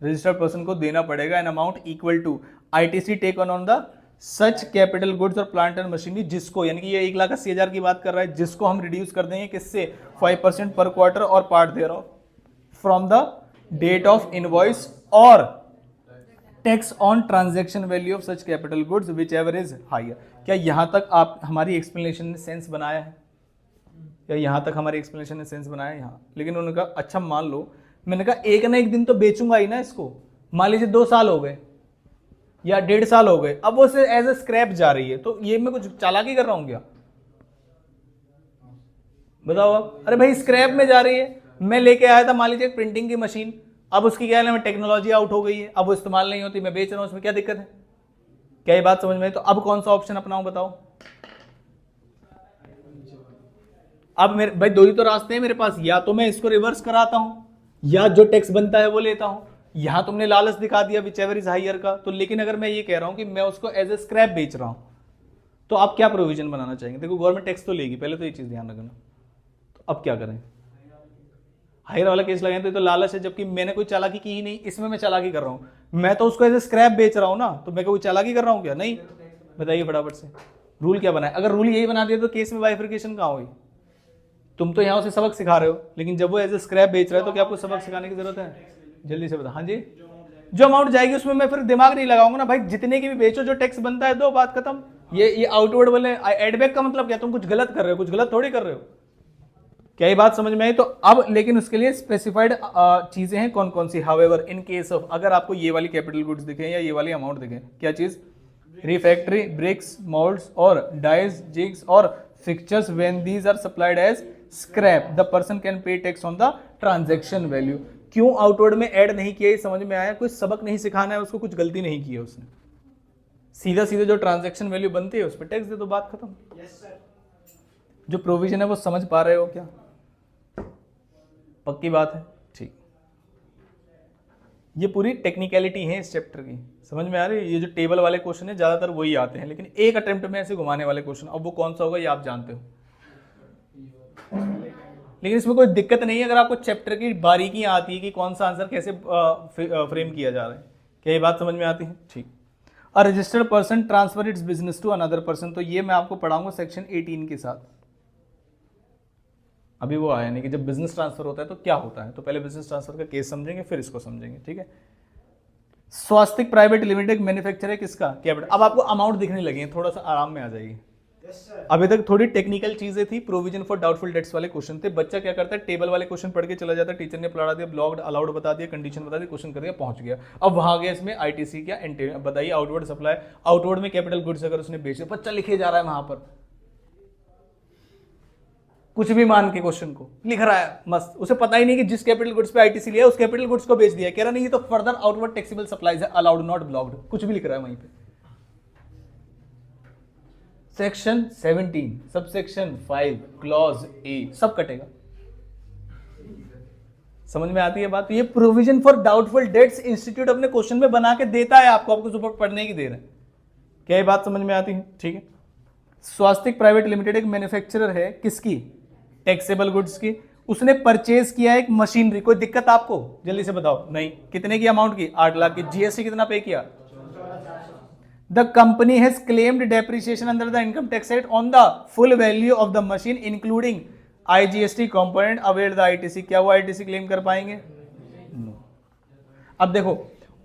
registered person को देना पड़ेगा an amount equal to ITC taken on the such capital goods और plant and machinery, जिसको, यानी कि ये 1,80,000 की बात कर रहा है, जिसको हम रिड्यूस कर देंगे किससे? 5% पर क्वार्टर और part thereof from the date of invoice और tax on transaction value of such capital goods whichever is higher. क्या यहां तक आप हमारी एक्सप्लेनेशन ने सेंस बनाया है? या यहां तक हमारी एक्सप्लेनेशन ने सेंस बनाया है? यहाँ लेकिन उन्होंने कहा अच्छा मान लो, मैंने कहा एक ना एक दिन तो बेचूंगा ही ना इसको, मान लीजिए 2 साल हो गए या 1.5 साल हो गए, अब वो से एज ए स्क्रैप जा रही है, तो ये मैं कुछ चालाकी कर रहा हूं क्या? बताओ आप। अरे भाई स्क्रैप में जा रही है, मैं लेके आया था मान लीजिए एक प्रिंटिंग की मशीन, अब उसकी क्या है, टेक्नोलॉजी आउट हो गई है, अब वो इस्तेमाल नहीं होती, मैं बेच रहा हूं, उसमें क्या दिक्कत है? क्या ये बात समझ में? तो अब कौन सा ऑप्शन अपनाऊं बताओ? अब मेरे भाई 2 ही तो रास्ते हैं मेरे पास, या तो मैं इसको रिवर्स कराता हूं या जो टैक्स बनता है वो लेता हूं। यहां तुमने लालच दिखा दिया विचएवर इज हायर का, तो लेकिन अगर मैं ये कह रहा हूं कि मैं उसको एज ए स्क्रैप बेच रहा हूं, तो आप क्या प्रोविजन बनाना चाहेंगे? देखो गवर्नमेंट टैक्स तो लेगी, पहले तो ये चीज ध्यान रखना। तो अब क्या करें? हायर वाला केस लगाए तो लालच है, जबकि मैंने कोई चालाकी की ही नहीं, इसमें मैं चालाकी कर रहा हूं, मैं तो उसको एज ए स्क्रैप बेच रहा हूं ना, तो मैं कोई चालाकी कर रहा हूं क्या? नहीं। बताइए फटाफट से रूल क्या बनाए? अगर रूल यही बना दिया तो केस में बाइफिकेशन कहां हुई? तुम तो यहां उसे सबक सिखा रहे हो, लेकिन जब वो एज ए स्क्रैप बेच रहा है तो क्या आपको सबक सिखाने की जरूरत है? जल्दी से बता। हाँ जी, जो अमाउंट जाएगी उसमें मैं फिर दिमाग नहीं लगाऊंगा ना भाई, जितने की भी बेचो, जो टैक्स बनता है दो, बात खत्म। ये आउटवर्ड वाले एडबैक का मतलब क्या? तुम कुछ गलत कर रहे हो, कुछ गलत थोड़ी कर रहे हो। क्या ये बात समझ में आई? तो अब लेकिन उसके लिए स्पेसिफाइड चीजें हैं, कौन कौन सी? हाउएवर इन केस ऑफ, अगर आपको ये वाली कैपिटल गुड्स दिखे या ये वाली अमाउंट दिखे, क्या चीज? रिफैक्ट्री, ब्रिक्स, मोल्ड्स और डाइज, जिग्स और fixtures, when these are supplied as scrap the person can pay tax on the transaction value. क्यों आउटवर्ड में ऐड नहीं किया, समझ में आया? कोई सबक नहीं सिखाना है उसको, कुछ गलती नहीं की है उसने, सीधा सीधा जो ट्रांजैक्शन वैल्यू बनती है उस पर टैक्स दे दो, बात खत्म। Yes sir. जो प्रोविजन है वो समझ पा रहे हो क्या? पक्की बात है? ठीक। ये पूरी टेक्निकलिटी है इस चैप्टर की, समझ में आ रही है? ये जो टेबल वाले क्वेश्चन है ज्यादातर वही आते हैं, लेकिन एक अटेम्प्ट में ऐसे घुमाने वाले क्वेश्चन, अब वो कौन सा होगा ये आप जानते हो, लेकिन इसमें कोई दिक्कत नहीं है अगर आपको चैप्टर की बारीकियां आती है कि कौन सा आंसर कैसे फ्रेम किया जा रहा है। क्या ये बात समझ में आती है? ठीक। A registered person transfer its business to another person, तो ये मैं आपको पढ़ाऊंगा सेक्शन 18 के साथ। अभी वो आया नहीं कि जब बिजनेस ट्रांसफर होता है तो क्या होता है, तो पहले बिजनेस ट्रांसफर का केस समझेंगे फिर इसको समझेंगे, ठीक है। स्वास्तिक प्राइवेट लिमिटेड मैन्युफैक्चर है किसका? कैपिटल। अब आपको अमाउंट दिखने लगे हैं, थोड़ा सा आराम में आ जाएगी। अभी तक थोड़ी टेक्निकल चीजें थी, प्रोविजन फॉर डाउटफुल डेट्स वाले क्वेश्चन थे। बच्चा क्या करता है, टेबल वाले क्वेश्चन पढ़ के चला जाता है, टीचर ने पढ़ा दिया, ब्लॉक्ड अलाउड बता दिया, कंडीशन बता दी, क्वेश्चन कर दिया, पहुंच गया। अब वहां गया इसमें आईटीसी क्या बताइए, आउटवर्ड सप्लाई, आउटवर्ड में कैपिटल गुड्स अगर उसने बेचे, बच्चा लिखे जा रहा है वहां पर कुछ भी मान के क्वेश्चन को लिख रहा है मस्त, उसे पता ही नहीं कि जिस कैपिटल गुड्स पे आईटीसी लिया उस कैपिटल गुड्स को बेच दिया, कह रहा नहीं ये तो फर्दर आउटवर्ड टैक्सेबल सप्लाईज है, अलाउड नॉट ब्लॉक्ड, कुछ भी लिख रहा है वहीं पे। सेक्शन 17 सबसेक्शन 5 क्लॉज ए सब कटेगा, समझ में आती है बात? तो ये provision for doubtful debts institute अपने क्वेश्चन में बना के देता है आपको सुबह पढ़ने की देर है। क्या ये बात समझ में आती है? ठीक है। स्वास्तिक प्राइवेट लिमिटेड एक मैन्युफैक्चरर है, किसकी? टैक्सेबल गुड्स की। उसने परचेज किया एक मशीनरी, कोई दिक्कत आपको? जल्दी से बताओ। नहीं। कितने की अमाउंट की? 8 लाख की। जीएसटी कितना पे किया? The company has claimed depreciation under the income tax act on the full value of the machine including IGST component availed the ITC. क्या वो आईटीसी क्लेम कर पाएंगे? नो। अब देखो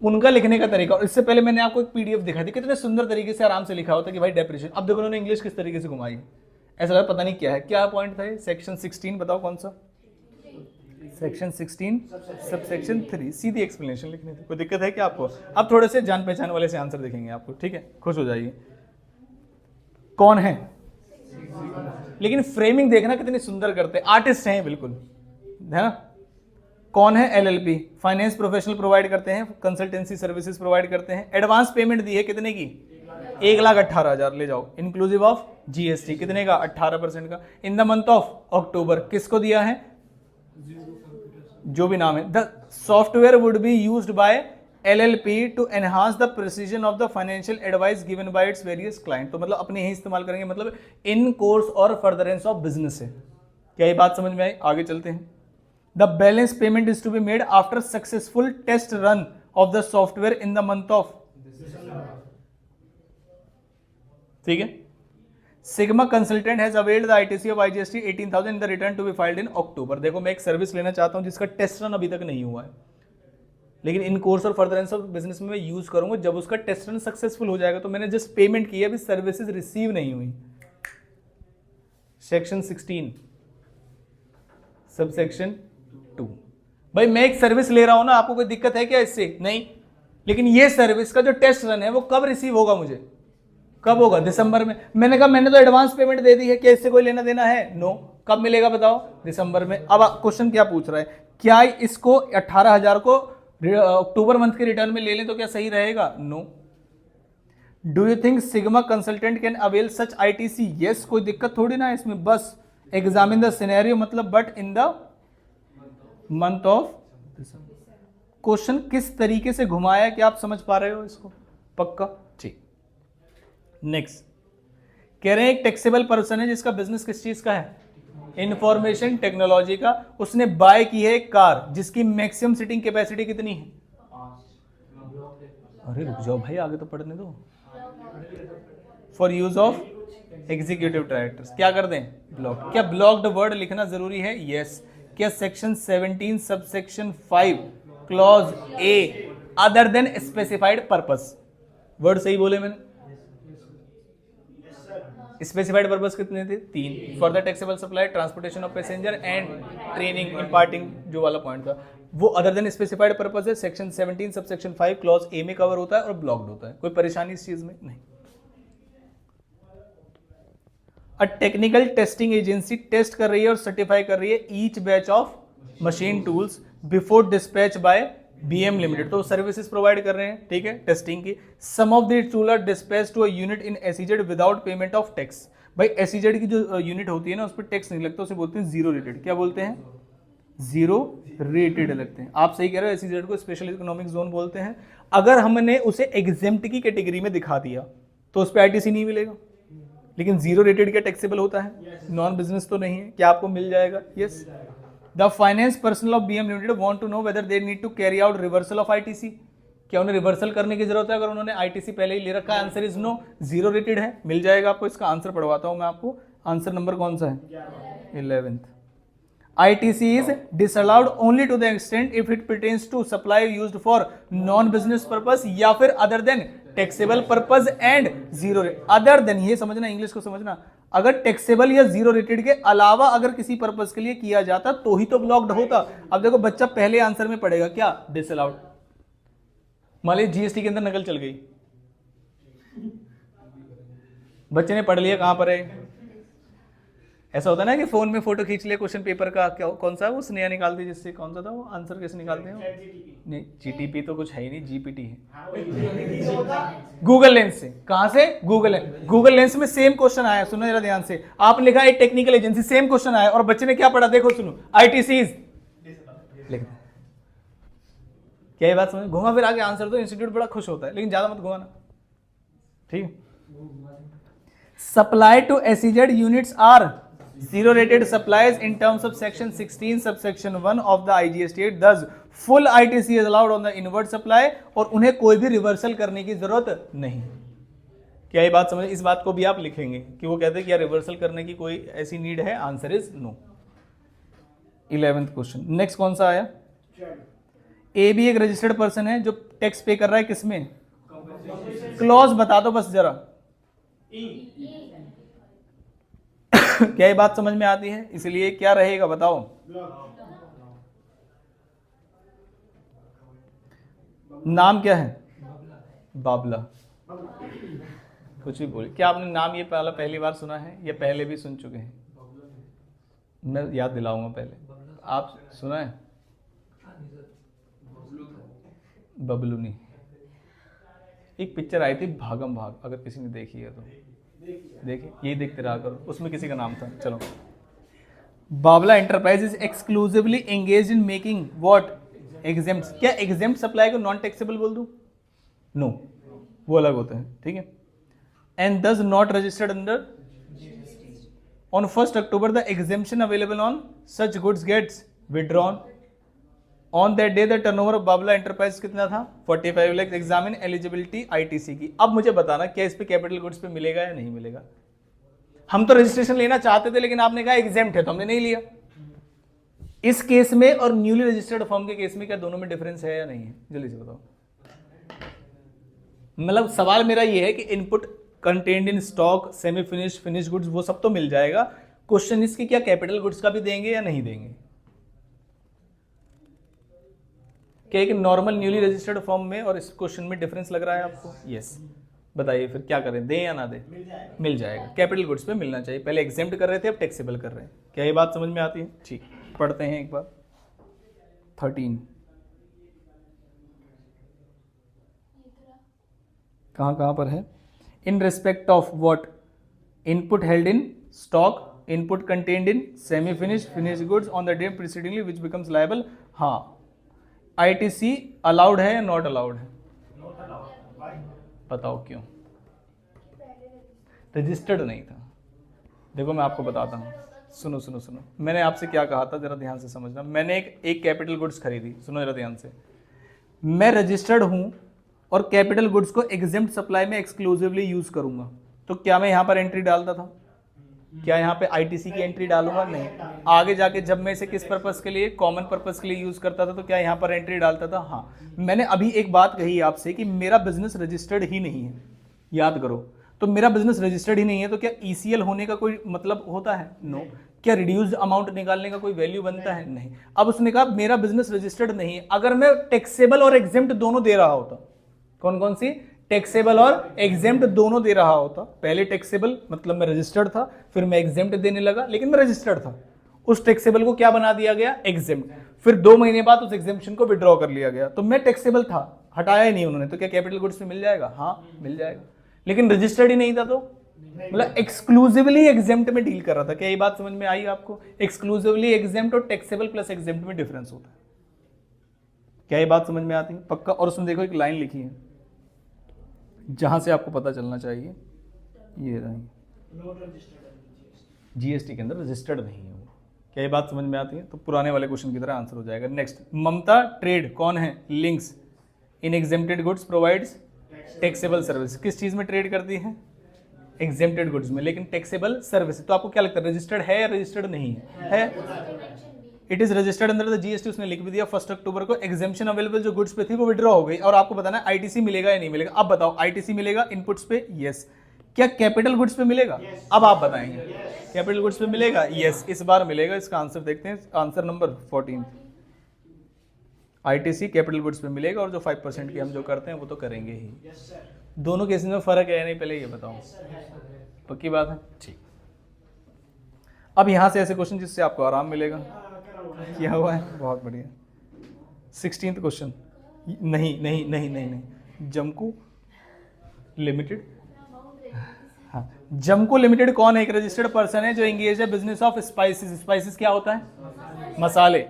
उनका लिखने का तरीका, और इससे पहले मैंने आपको एक पीडीएफ दिखाई थी, कितने सुंदर तरीके से आराम से लिखा होता कि भाई डेप्रिसिएशन। अब देखो उन्होंने इंग्लिश किस तरीके से घुमाई, ऐसा लगा पता नहीं क्या है। क्या पॉइंट था ये? सेक्शन 16 बताओ कौन सा? Section 16 subsection 3। सीधी एक्सप्लेनेशन लिखनी थी। कोई दिक्कत है क्या आपको? अब थोड़े से जान पहचान वाले से आंसर देखेंगे आपको, ठीक है? खुश हो जाइए। कौन है? लेकिन फ्रेमिंग देखना कितनी सुंदर करते हैं, आर्टिस्ट हैं बिल्कुल, है ना? कौन है? एलएलपी। फाइनेंस प्रोफेशनल प्रोवाइड करते हैं, कंसल्टेंसी सर्विसेज प्रोवाइड करते हैं। एडवांस पेमेंट दी है कितने की? 1,18,000 ले जाओ, इंक्लूसिव ऑफ जीएसटी। कितने का? 18% का। In the month of October. किसको दिया है? जो भी नाम है। The software would be used by LLP to enhance the precision of the financial advice given by its various client. तो मतलब अपने ही इस्तेमाल करेंगे, मतलब इन कोर्स और फर्दरेंस ऑफ बिजनेस है। क्या ये बात समझ में आई? आगे चलते हैं। The balance payment is to be made after successful test run of the software in the month of, ठीक है। Sigma consultant has availed the ITC of IGST 18,000 in the return to be filed in October. देखो मैं एक service लेना चाहता हूं जिसका test run अभी तक नहीं हुआ है, लेकिन इन कोर्स और फर्दरेंस ऑफ बिजनेस में मैं यूज करूंगा। जब उसका टेस्ट रन सक्सेसफुल हो जाएगा तो मैंने जस्ट पेमेंट की है, अभी सर्विसेज रिसीव नहीं हुई। Section 16 subsection 2। भाई मैं एक सर्विस ले रहा हूं ना, आपको कोई दिक्कत है क्या इससे? नहीं। लेकिन ये सर्विस का जो टेस्ट रन है वो कब रिसीव होगा? मुझे कब होगा? दिसंबर में। मैंने कहा मैंने तो एडवांस पेमेंट दे दी है, क्या इससे कोई लेना देना है? नो। कब मिलेगा बताओ? दिसंबर में। अब क्वेश्चन क्या पूछ रहा है? क्या इसको 18,000 को अक्टूबर मंथ के रिटर्न में ले लें तो क्या सही रहेगा? No. Do you think Sigma consultant can avail such ITC? Yes. कोई दिक्कत थोड़ी ना है इसमें, बस एग्जामिन द सिनेरियो, मतलब but in the month of December. Question किस तरीके से घुमाया, क्या आप समझ पा रहे हो इसको? पक्का? ठीक। नेक्स्ट कह रहे हैं एक टैक्सेबल पर्सन है जिसका बिजनेस किस चीज का है? इंफॉर्मेशन टेक्नोलॉजी का। उसने बाय की है एक कार जिसकी मैक्सिमम सीटिंग कैपेसिटी कितनी है? अरे रुक जाओ भाई, आगे तो पढ़ने दो। For use of executive directors. क्या कर दें? ब्लॉक। क्या ब्लॉक्ड वर्ड लिखना जरूरी है? यस। क्या section 17 subsection 5 clause A other than specified purpose? Word सही बोले मैंने? स्पेसिफाइड पर्पस कितने थे? 3। For the taxable supply, transportation of passenger and training imparting, जो वाला पॉइंट था वो अदर देन स्पेसिफाइड पर्पस है। सेक्शन 17 सबसेक्शन 5 क्लॉज ए में कवर होता है और ब्लॉक्ड होता है। कोई परेशानी इस चीज में? नहीं। A technical testing agency test कर रही है और सर्टिफाई कर रही है each batch of machine tools before dispatch by BM limited. तो सर्विसेज प्रोवाइड कर रहे हैं, ठीक है, टेस्टिंग की। Some of the tool are dispatch to a unit in SEZ without payment of tax. भाई एसईजेड की जो यूनिट होती है ना उस पर टैक्स नहीं लगता, उसे बोलते हैं जीरो रेटेड। क्या बोलते हैं? जीरो रेटेड लगते हैं। आप सही कह रहे हो, एसईजेड को स्पेशल इकोनॉमिक जोन बोलते हैं। अगर हमने उसे एग्जेम्प्ट की कैटेगरी में दिखा दिया तो उस पर आईटीसी नहीं मिलेगा, लेकिन जीरो रेटेड क्या टैक्सेबल होता है? नॉन बिजनेस तो नहीं है। क्या आपको मिल जाएगा? Yes. The finance personnel of BM limited want to know whether they need to carry out reversal of ITC. क्या उन्हें रिवर्सल करने की जरूरत है अगर उन्होंने आईटीसी पहले ही ले रखा है? Answer is no. Zero rated है, मिल जाएगा आपको। इसका आंसर पढ़वाता हूं मैं आपको। आंसर नंबर कौन सा है? 11th। ITC is disallowed only to the extent if it pertains to supply used for non business purpose या फिर other than taxable purpose and zero rate. Other than, ये समझना, इंग्लिश को समझना। अगर टैक्सेबल या जीरो रेटेड के अलावा अगर किसी पर्पस के लिए किया जाता तो ही तो ब्लॉक्ड होता। अब देखो बच्चा पहले आंसर में पढ़ेगा क्या? डिसअलाउड। मान लीजिए जीएसटी के अंदर नकल चल गई, बच्चे ने पढ़ लिया कहां पर है। ऐसा होता है ना कि फोन में फोटो खींच लिया क्वेश्चन पेपर का, क्या कौन सा वो स्नेहा निकालती जिससे, कौन सा था वो आंसर, कैसे निकालते हैं? नहीं, जीटीपी तो कुछ है ही नहीं, जीपीटी है। गूगल लेंस से। कहां से? Google lens. गूगल लेंस में सेम क्वेश्चन आया, सुनो जरा ध्यान से। आप लिखा एक टेक्निकल एजेंसी, सेम क्वेश्चन आया और बच्चे ने क्या पढ़ा? देखो सुनो, आईटीसी लिख क्या ये बात समझ? घुमा फिर आगे आंसर दो, इंस्टीट्यूट बड़ा खुश होता है, लेकिन ज्यादा मत घुमाना, ठीक है। Supply to SEZ units are zero rated supplies in terms of section 16 subsection 1 of the IGST 8, thus full ITC is allowed on the inward supply, और उन्हें कोई भी रिवर्सल करने की जरूरत नहीं। क्या ये बात समझ? इस बात को भी आप लिखेंगे कि वो कहते हैं कि यार रिवर्सल करने की कोई ऐसी नीड है, answer is no. 11th question, next कौन सा आया? ए भी एक रजिस्टर्ड पर्सन है जो टैक्स पे कर रहा है, किसमें? क्लॉज बता दो बस जरा। क्या ये बात समझ में आती है? इसलिए क्या रहेगा बताओ? नाम क्या है? बाबला। कुछ भी बोले, क्या आपने नाम ये पहली बार सुना है या पहले भी सुन चुके हैं? मैं याद दिलाऊंगा पहले। आप सुना है? बबलू नहीं। एक पिक्चर आई थी भागम भाग, अगर किसी ने देखी है तो देखिए, यही देखते रहा करो, उसमें किसी का नाम था। चलो, Babla enterprise is exclusively engage in making what? Exempt. क्या एग्जेम्प्ट सप्लाई को नॉन टैक्सेबल बोल दूं? नो, वो अलग होते हैं, ठीक है। And thus not registered under on 1 October the exemption available on such goods gets withdrawn on that day the turnover of Babla enterprise कितना था? 45 लाख। एग्जामिन एलिजिबिलिटी आईटीसी की। अब मुझे बताना क्या इस पे कैपिटल गुड्स पे मिलेगा या नहीं मिलेगा? हम तो रजिस्ट्रेशन लेना चाहते थे, लेकिन आपने कहा एग्जेम्प्ट है तो हमने नहीं लिया। इस केस में और न्यूली रजिस्टर्ड फर्म के केस में क्या दोनों में डिफरेंस है या नहीं है? जल्दी से बताओ। मतलब सवाल मेरा ये है कि input contained in stock, semi finish, finish goods, वो सब तो मिल जाएगा। क्वेश्चन इसकी क्या कैपिटल गुड्स का भी देंगे या नहीं देंगे? क्या एक नॉर्मल न्यूली रजिस्टर्ड फॉर्म में और इस क्वेश्चन में डिफरेंस लग रहा है आपको? यस। बताइए फिर क्या करें, दें या ना दें? मिल जाएगा। कैपिटल गुड्स पे मिलना चाहिए। पहले एग्जेम्प्ट कर रहे थे, अब टैक्सेबल कर रहे हैं। क्या ये बात समझ में आती है? ठीक, पढ़ते हैं एक बार। 13 कहाँ पर है? In respect of what? Input held in stock, input contained in semi finish, finish goods on the day precedingly which becomes liable. हाँ, आईटीसी अलाउड है या नॉट अलाउड है? बताओ क्यों? रजिस्टर्ड नहीं था। देखो मैं आपको बताता हूँ, सुनो सुनो सुनो, मैंने आपसे क्या कहा था जरा ध्यान से समझना। मैंने एक कैपिटल गुड्स खरीदी, सुनो जरा ध्यान से। मैं रजिस्टर्ड हूँ और कैपिटल गुड्स को एग्जेम्प्ट सप्लाई में एक्सक्लूसिवली यूज करूंगा, तो क्या मैं यहाँ पर एंट्री डालता था? क्या यहाँ पे आईटीसी की एंट्री डालूंगा? नहीं। आगे जाके जब मैं इसे किस पर्पस के लिए, कॉमन पर्पस के लिए यूज करता था, तो क्या यहाँ पर एंट्री डालता था? हाँ। मैंने अभी एक बात कही आपसे कि मेरा बिजनेस रजिस्टर्ड ही नहीं है, याद करो। तो मेरा बिजनेस रजिस्टर्ड ही नहीं है, तो क्या ईसीएल होने का कोई मतलब होता है? नो। क्या रिड्यूस्ड अमाउंट निकालने का कोई वैल्यू बनता है? नहीं। अब उसने कहा मेरा बिजनेस रजिस्टर्ड नहीं है। अगर मैं टैक्सेबल और एग्जेम्प्ट दोनों दे रहा होता, कौन कौन सी? टैक्सेबल और एग्जेम्प्ट दोनों दे रहा होता। पहले टैक्सेबल मतलब मैं रजिस्टर्ड था, फिर मैं एग्जेम्प्ट देने लगा, लेकिन मैं रजिस्टर्ड था। उस टैक्सेबल को क्या बना दिया गया? एग्जेम्प्ट। फिर 2 महीने बाद उस एग्जेम्पशन को विड्रॉ कर लिया गया, तो मैं टैक्सेबल था, हटाया ही नहीं उन्होंने, तो क्या कैपिटल गुड्स में मिल जाएगा? हाँ मिल जाएगा। लेकिन रजिस्टर्ड ही नहीं था, तो मतलब एक्सक्लूसिवली एग्जेम्प्ट में डील कर रहा था। क्या ये बात समझ में आई आपको? एक्सक्लूसिवली एग्जेम्प्ट और टैक्सेबल प्लस एग्जेम्प्ट में डिफरेंस होता है। क्या ये बात समझ में आती है? पक्का। और उसमें देखो एक लाइन लिखी है जहां से आपको पता चलना चाहिए, ये नहीं, जीएसटी के अंदर रजिस्टर्ड नहीं है वो। क्या ये बात समझ में आती है? तो पुराने वाले क्वेश्चन की तरह आंसर हो जाएगा। नेक्स्ट, ममता ट्रेड कौन है? Links in exempted goods provides taxable service. किस चीज में ट्रेड करती है? एग्जेम्प्टेड गुड्स में, लेकिन टैक्सेबल सर्विस। तो आपको क्या लगता है रजिस्टर्ड है या रजिस्टर्ड नहीं है? It is registered under the GST. उसने लिख भी दिया 1 अक्टूबर को। एग्जेम्पशन अवेलेबल जो गुड्स पे थी वो विड्रॉ हो गई, और आपको बताना है आईटीसी मिलेगा या नहीं मिलेगा। अब बताओ, आईटीसी मिलेगा इनपुट्स पे? यस। क्या कैपिटल गुड्स पे मिलेगा? अब आप बताएंगे। कैपिटल गुड्स पे मिलेगा? यस, इस बार मिलेगा। इसका आंसर देखते हैं, answer number 14। ITC capital goods पे मिलेगा, और जो 5% की हम जो करते हैं वो तो करेंगे ही। दोनों केसेस में फर्क है या नहीं, पहले ये बताओ। पक्की बात है? ठीक। अब यहां से ऐसे क्वेश्चन जिससे आपको आराम मिलेगा, किया हुआ है, बहुत बढ़िया। 16th question. नहीं नहीं नहीं नहीं नहीं, जमको लिमिटेड। हाँ, जमको लिमिटेड कौन है? एक रजिस्टर्ड पर्सन है जो एंगेज है बिजनेस ऑफ स्पाइसेस। स्पाइसेस क्या होता है? मसाले।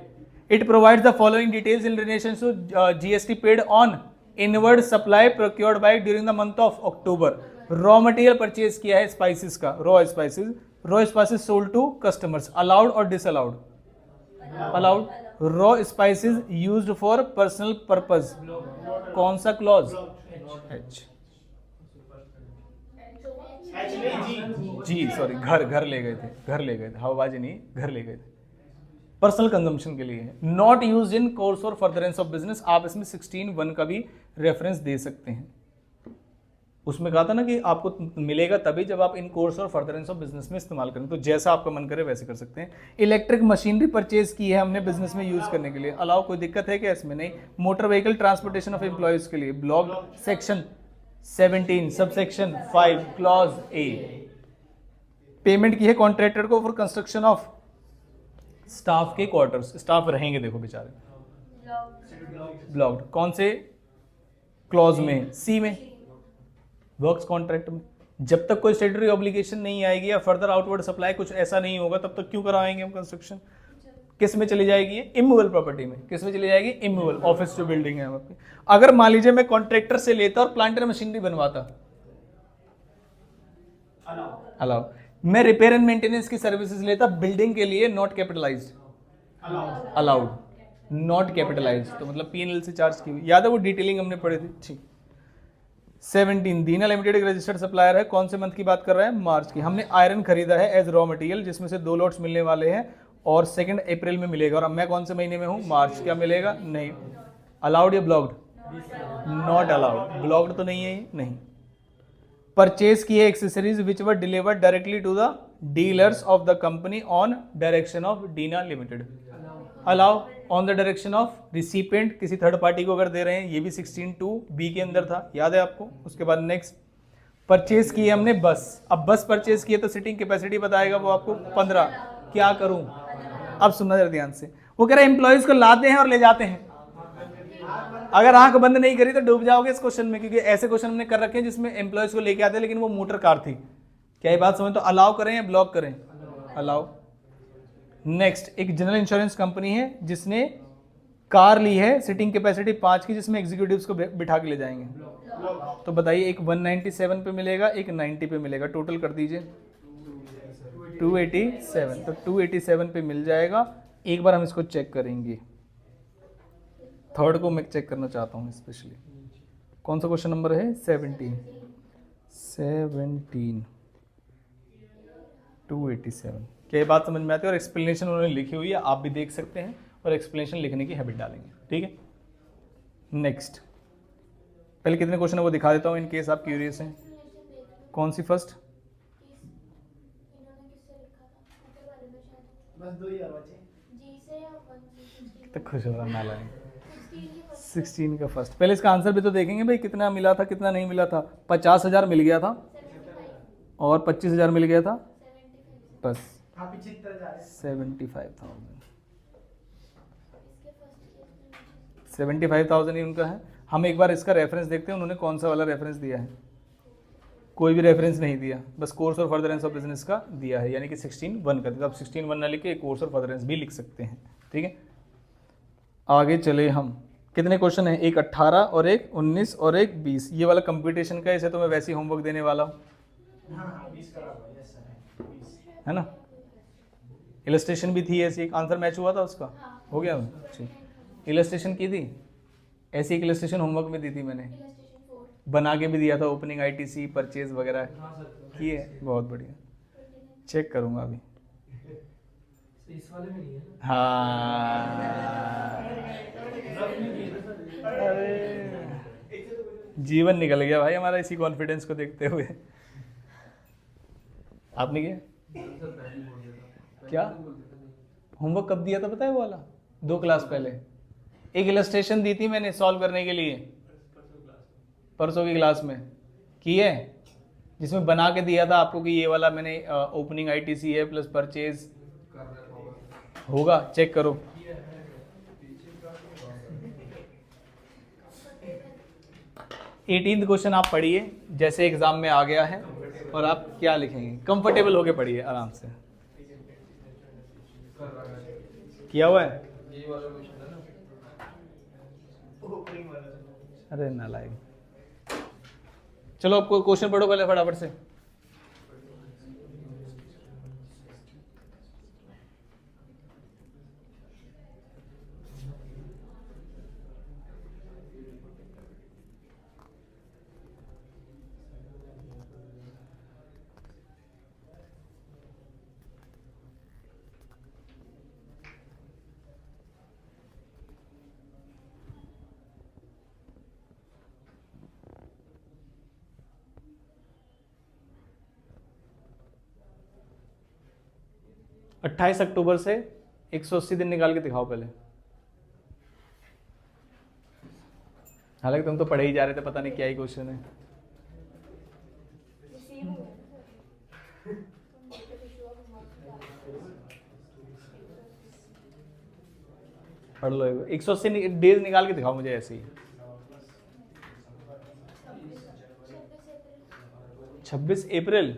It provides the following details in relation to GST paid on inward supply procured by during the month of October. Raw material purchase किया है स्पाइसेस का, raw spices sold to customers, allowed और disallowed? Allowed. Raw spices used for personal purpose, कौन सा clause? H. जी sorry, घर ले गए थे, हवाबाजी नहीं, घर ले गए थे, पर्सनल कंजम्पशन के लिए। नॉट यूज्ड इन कोर्स और फर्दरेंस ऑफ बिजनेस, आप इसमें 16(1) का भी रेफरेंस दे सकते हैं। उसमें कहा था ना कि आपको मिलेगा तभी जब आप इन कोर्स और फर्दरेंस ऑफ बिजनेस में इस्तेमाल करें, तो जैसा आपका मन करे वैसे कर सकते हैं। इलेक्ट्रिक मशीनरी परचेज की है हमने बिजनेस में यूज करने के लिए, अलाउ, कोई दिक्कत है क्या इसमें? नहीं। Motor vehicle transportation of employees के लिए, block section 17 subsection 5 clause A. Payment की है कॉन्ट्रैक्टर को फॉर कंस्ट्रक्शन ऑफ स्टाफ के क्वार्टर्स, स्टाफ रहेंगे देखो बेचारे, ब्लॉक्ड, कौन से क्लॉज में? सी में, वर्क्स कॉन्ट्रैक्ट में। जब तक कोई स्टेटरी ऑब्लिगेशन नहीं आएगी या फर्दर आउटवर्ड सप्लाई कुछ ऐसा नहीं होगा तब तक क्यों कराएंगे हम कंस्ट्रक्शन? किस में चली जाएगी ये? इमूवेबल प्रॉपर्टी में। किस में चली जाएगी? इमूवेबल, ऑफिस जो बिल्डिंग है आपकी। अगर मान लीजिए मैं कॉन्ट्रैक्टर से लेता और प्लांट एंड मशीनरी बनवाता, अलाउ। मैं रिपेयर एंड मेंटेनेंस की सर्विसेज लेता बिल्डिंग के लिए, not capitalised, allowed, not capitalised, तो मतलब P&L से चार्ज की हुई, याद है वो डिटेलिंग हमने पढ़ी थी, ठीक। 17 दीना लिमिटेड एक रजिस्टर्ड सप्लायर है, कौन से मंथ की बात कर रहा है? मार्च की। हमने आयरन खरीदा है एज रॉ मटेरियल, जिसमें से 2 लॉट्स मिलने वाले हैं और 2 अप्रैल में मिलेगा, और अब मैं कौन से महीने में हूँ? मार्च। क्या मिलेगा? नहीं। अलाउड या ब्लॉक्ड? नॉट अलाउड, ब्लॉक्ड तो नहीं है ये, नहीं। परचेज की है accessories which were delivered directly to the dealers of the company on direction of Dina limited, allow. On the direction of recipient, किसी थर्ड पार्टी को अगर दे रहे हैं, ये भी 16(2)(b) के अंदर था, याद है आपको? उसके बाद नेक्स्ट परचेज की है हमने बस, अब बस परचेज की है तो सीटिंग कैपेसिटी बताएगा वो आपको 15। क्या करूं? अब सुनना जरा ध्यान से, वो कह रहे हैं एम्प्लॉयज को लाते हैं और ले जाते हैं। अगर आंख बंद नहीं करी तो डूब जाओगे इस क्वेश्चन में, क्योंकि ऐसे क्वेश्चन हमने कर रखे हैं जिसमें एम्प्लॉयज को लेके आते हैं लेकिन वो मोटर कार थी। क्या ये बात समझ? तो अलाउ करें या ब्लॉक करें? अलाउ। नेक्स्ट, एक जनरल इंश्योरेंस कंपनी है जिसने कार ली है, सीटिंग कैपेसिटी 5 की, जिसमें एग्जीक्यूटिव्स को बिठा के ले जाएंगे, तो बताइए एक 197 पे मिलेगा, एक 90 पे मिलेगा, टोटल कर दीजिए 287, तो 287 पे मिल जाएगा। एक बार हम इसको चेक करेंगे, थर्ड को मैं चेक करना चाहता हूँ स्पेशली। कौन सा क्वेश्चन नंबर है? 17 287। क्या ये बात समझ में आती है? और एक्सप्लेनेशन उन्होंने लिखी हुई है, आप भी देख सकते हैं, और एक्सप्लेनेशन लिखने की हैबिट डालेंगे, ठीक है। नेक्स्ट, पहले कितने क्वेश्चन है वो दिखा देता हूँ इन केस आप क्यूरियस हैं। कौन सी फर्स्ट? तो खुश हो रहा नाला है। 16 का फर्स्ट। पहले इसका आंसर भी तो देखेंगे भाई, कितना मिला था कितना नहीं मिला था। 50,000 मिल गया था और 25,000 मिल गया था, बस 75,000 ही उनका है। हम एक बार इसका रेफरेंस देखते हैं, उन्होंने कौन सा वाला रेफरेंस दिया है। कोई भी रेफरेंस नहीं दिया, बस कोर्स और फर्दरेंस ऑफ बिजनेस का दिया है, यानी कि 16(1) का। तो आप 16(1) ना लिख के कोर्स और फर्दरेंस भी लिख सकते हैं, ठीक है। आगे चले हम, कितने क्वेश्चन हैं? एक 18 और एक 19 और एक 20। ये वाला कंपटीशन का, इसे तो मैं वैसे ही होमवर्क देने वाला हूँ, है ना। इलस्ट्रेशन भी थी ऐसी, एक आंसर मैच हुआ था उसका, हो गया। इलस्ट्रेशन की थी ऐसी, एक इलस्ट्रेशन होमवर्क में दी थी मैंने, बना के भी दिया था, ओपनिंग ITC परचेज वगैरह की है। बहुत बढ़िया, चेक करूंगा अभी। इस वाले में नहीं है। हाँ, अरे जीवन निकल गया भाई हमारा इसी कॉन्फिडेंस को देखते हुए। आपने किया क्या? होमवर्क कब दिया था पता है? वो वाला 2 क्लास पहले एक इलस्ट्रेशन दी थी मैंने सॉल्व करने के लिए, परसों की क्लास में की है, जिसमें बना के दिया था आपको कि ये वाला मैंने ओपनिंग ITC है प्लस परचेज होगा, चेक करो। एटीन्थ क्वेश्चन आप पढ़िए, जैसे एग्जाम में आ गया है, और आप क्या लिखेंगे? कंफर्टेबल होके पढ़िए, आराम से। किया हुआ है? अरे नालायक। चलो आपको क्वेश्चन पढ़ो पहले फटाफट से। अट्ठाईस अक्टूबर से 180 दिन निकाल के दिखाओ पहले। हालांकि तुम तो पढ़े ही जा रहे थे, पता नहीं क्या ही क्वेश्चन है। पढ़ लो 180 डेज निकाल के दिखाओ मुझे ऐसे ही। 26 अप्रैल,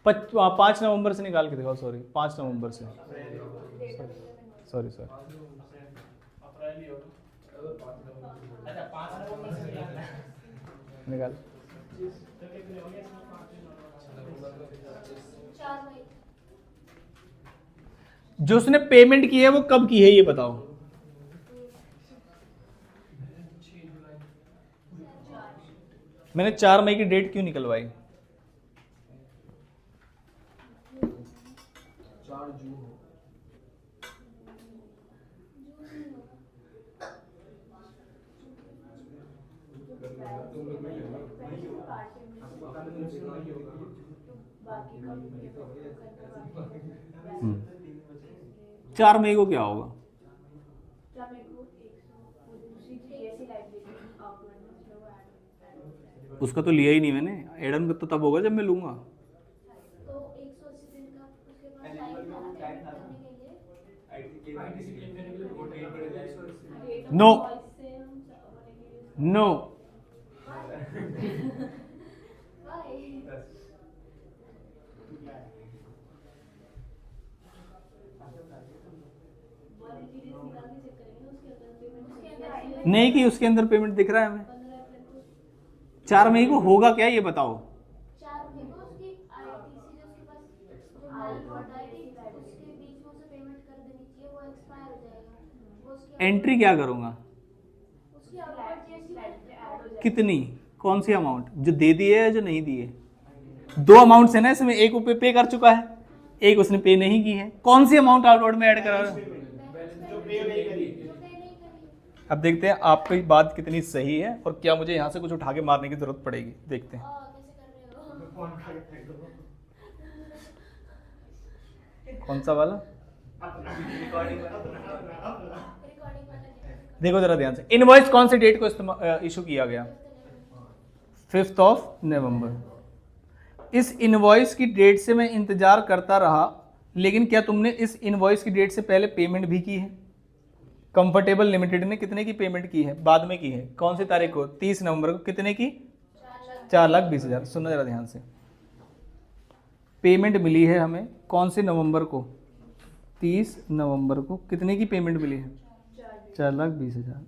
5 नवंबर से निकाल के दिखाओ। सॉरी 5 नवंबर से, सॉरी निकाल। जो उसने पेमेंट की है वो कब की है ये बताओ। मैंने 4 मई की डेट क्यों निकलवाई? 4 जून हो। चार मई को क्या होगा? उसका तो लिया ही नहीं मैंने। एडम तो तब होगा जब मैं लूंगा। नो नो, नहीं कि उसके अंदर पेमेंट दिख रहा है हमें। 4 मई को होगा क्या ये बताओ। एंट्री क्या करूंगा? कितनी, कौन सी अमाउंट? जो दे दी है या जो नहीं दी है? 2 अमाउंट्स है ना इसमें, एक ऊपर पे कर चुका है, एक उसने पे नहीं की है। कौन सी अमाउंट आउटवर्ड में ऐड करा रहा है? अब देखते हैं आपकी बात कितनी सही है और क्या मुझे यहाँ से कुछ उठा के मारने की जरूरत पड़ेगी। देखते हैं। कौन सा वाला? देखो जरा ध्यान से, इनवॉइस कौन सी डेट को इशू किया गया? 5 नवंबर। इस इनवॉइस की डेट से मैं इंतजार करता रहा, लेकिन क्या तुमने इस इनवॉइस की डेट से पहले पेमेंट भी की है? कंफर्टेबल लिमिटेड ने कितने की पेमेंट की है? बाद में की है। कौन सी तारीख को? 30 नवंबर को। कितने की? 4,20,000। सुनना जरा ध्यान से, पेमेंट मिली है हमें कौन से नवंबर को? 30 नवंबर को। कितने की पेमेंट मिली है? 4,20,000।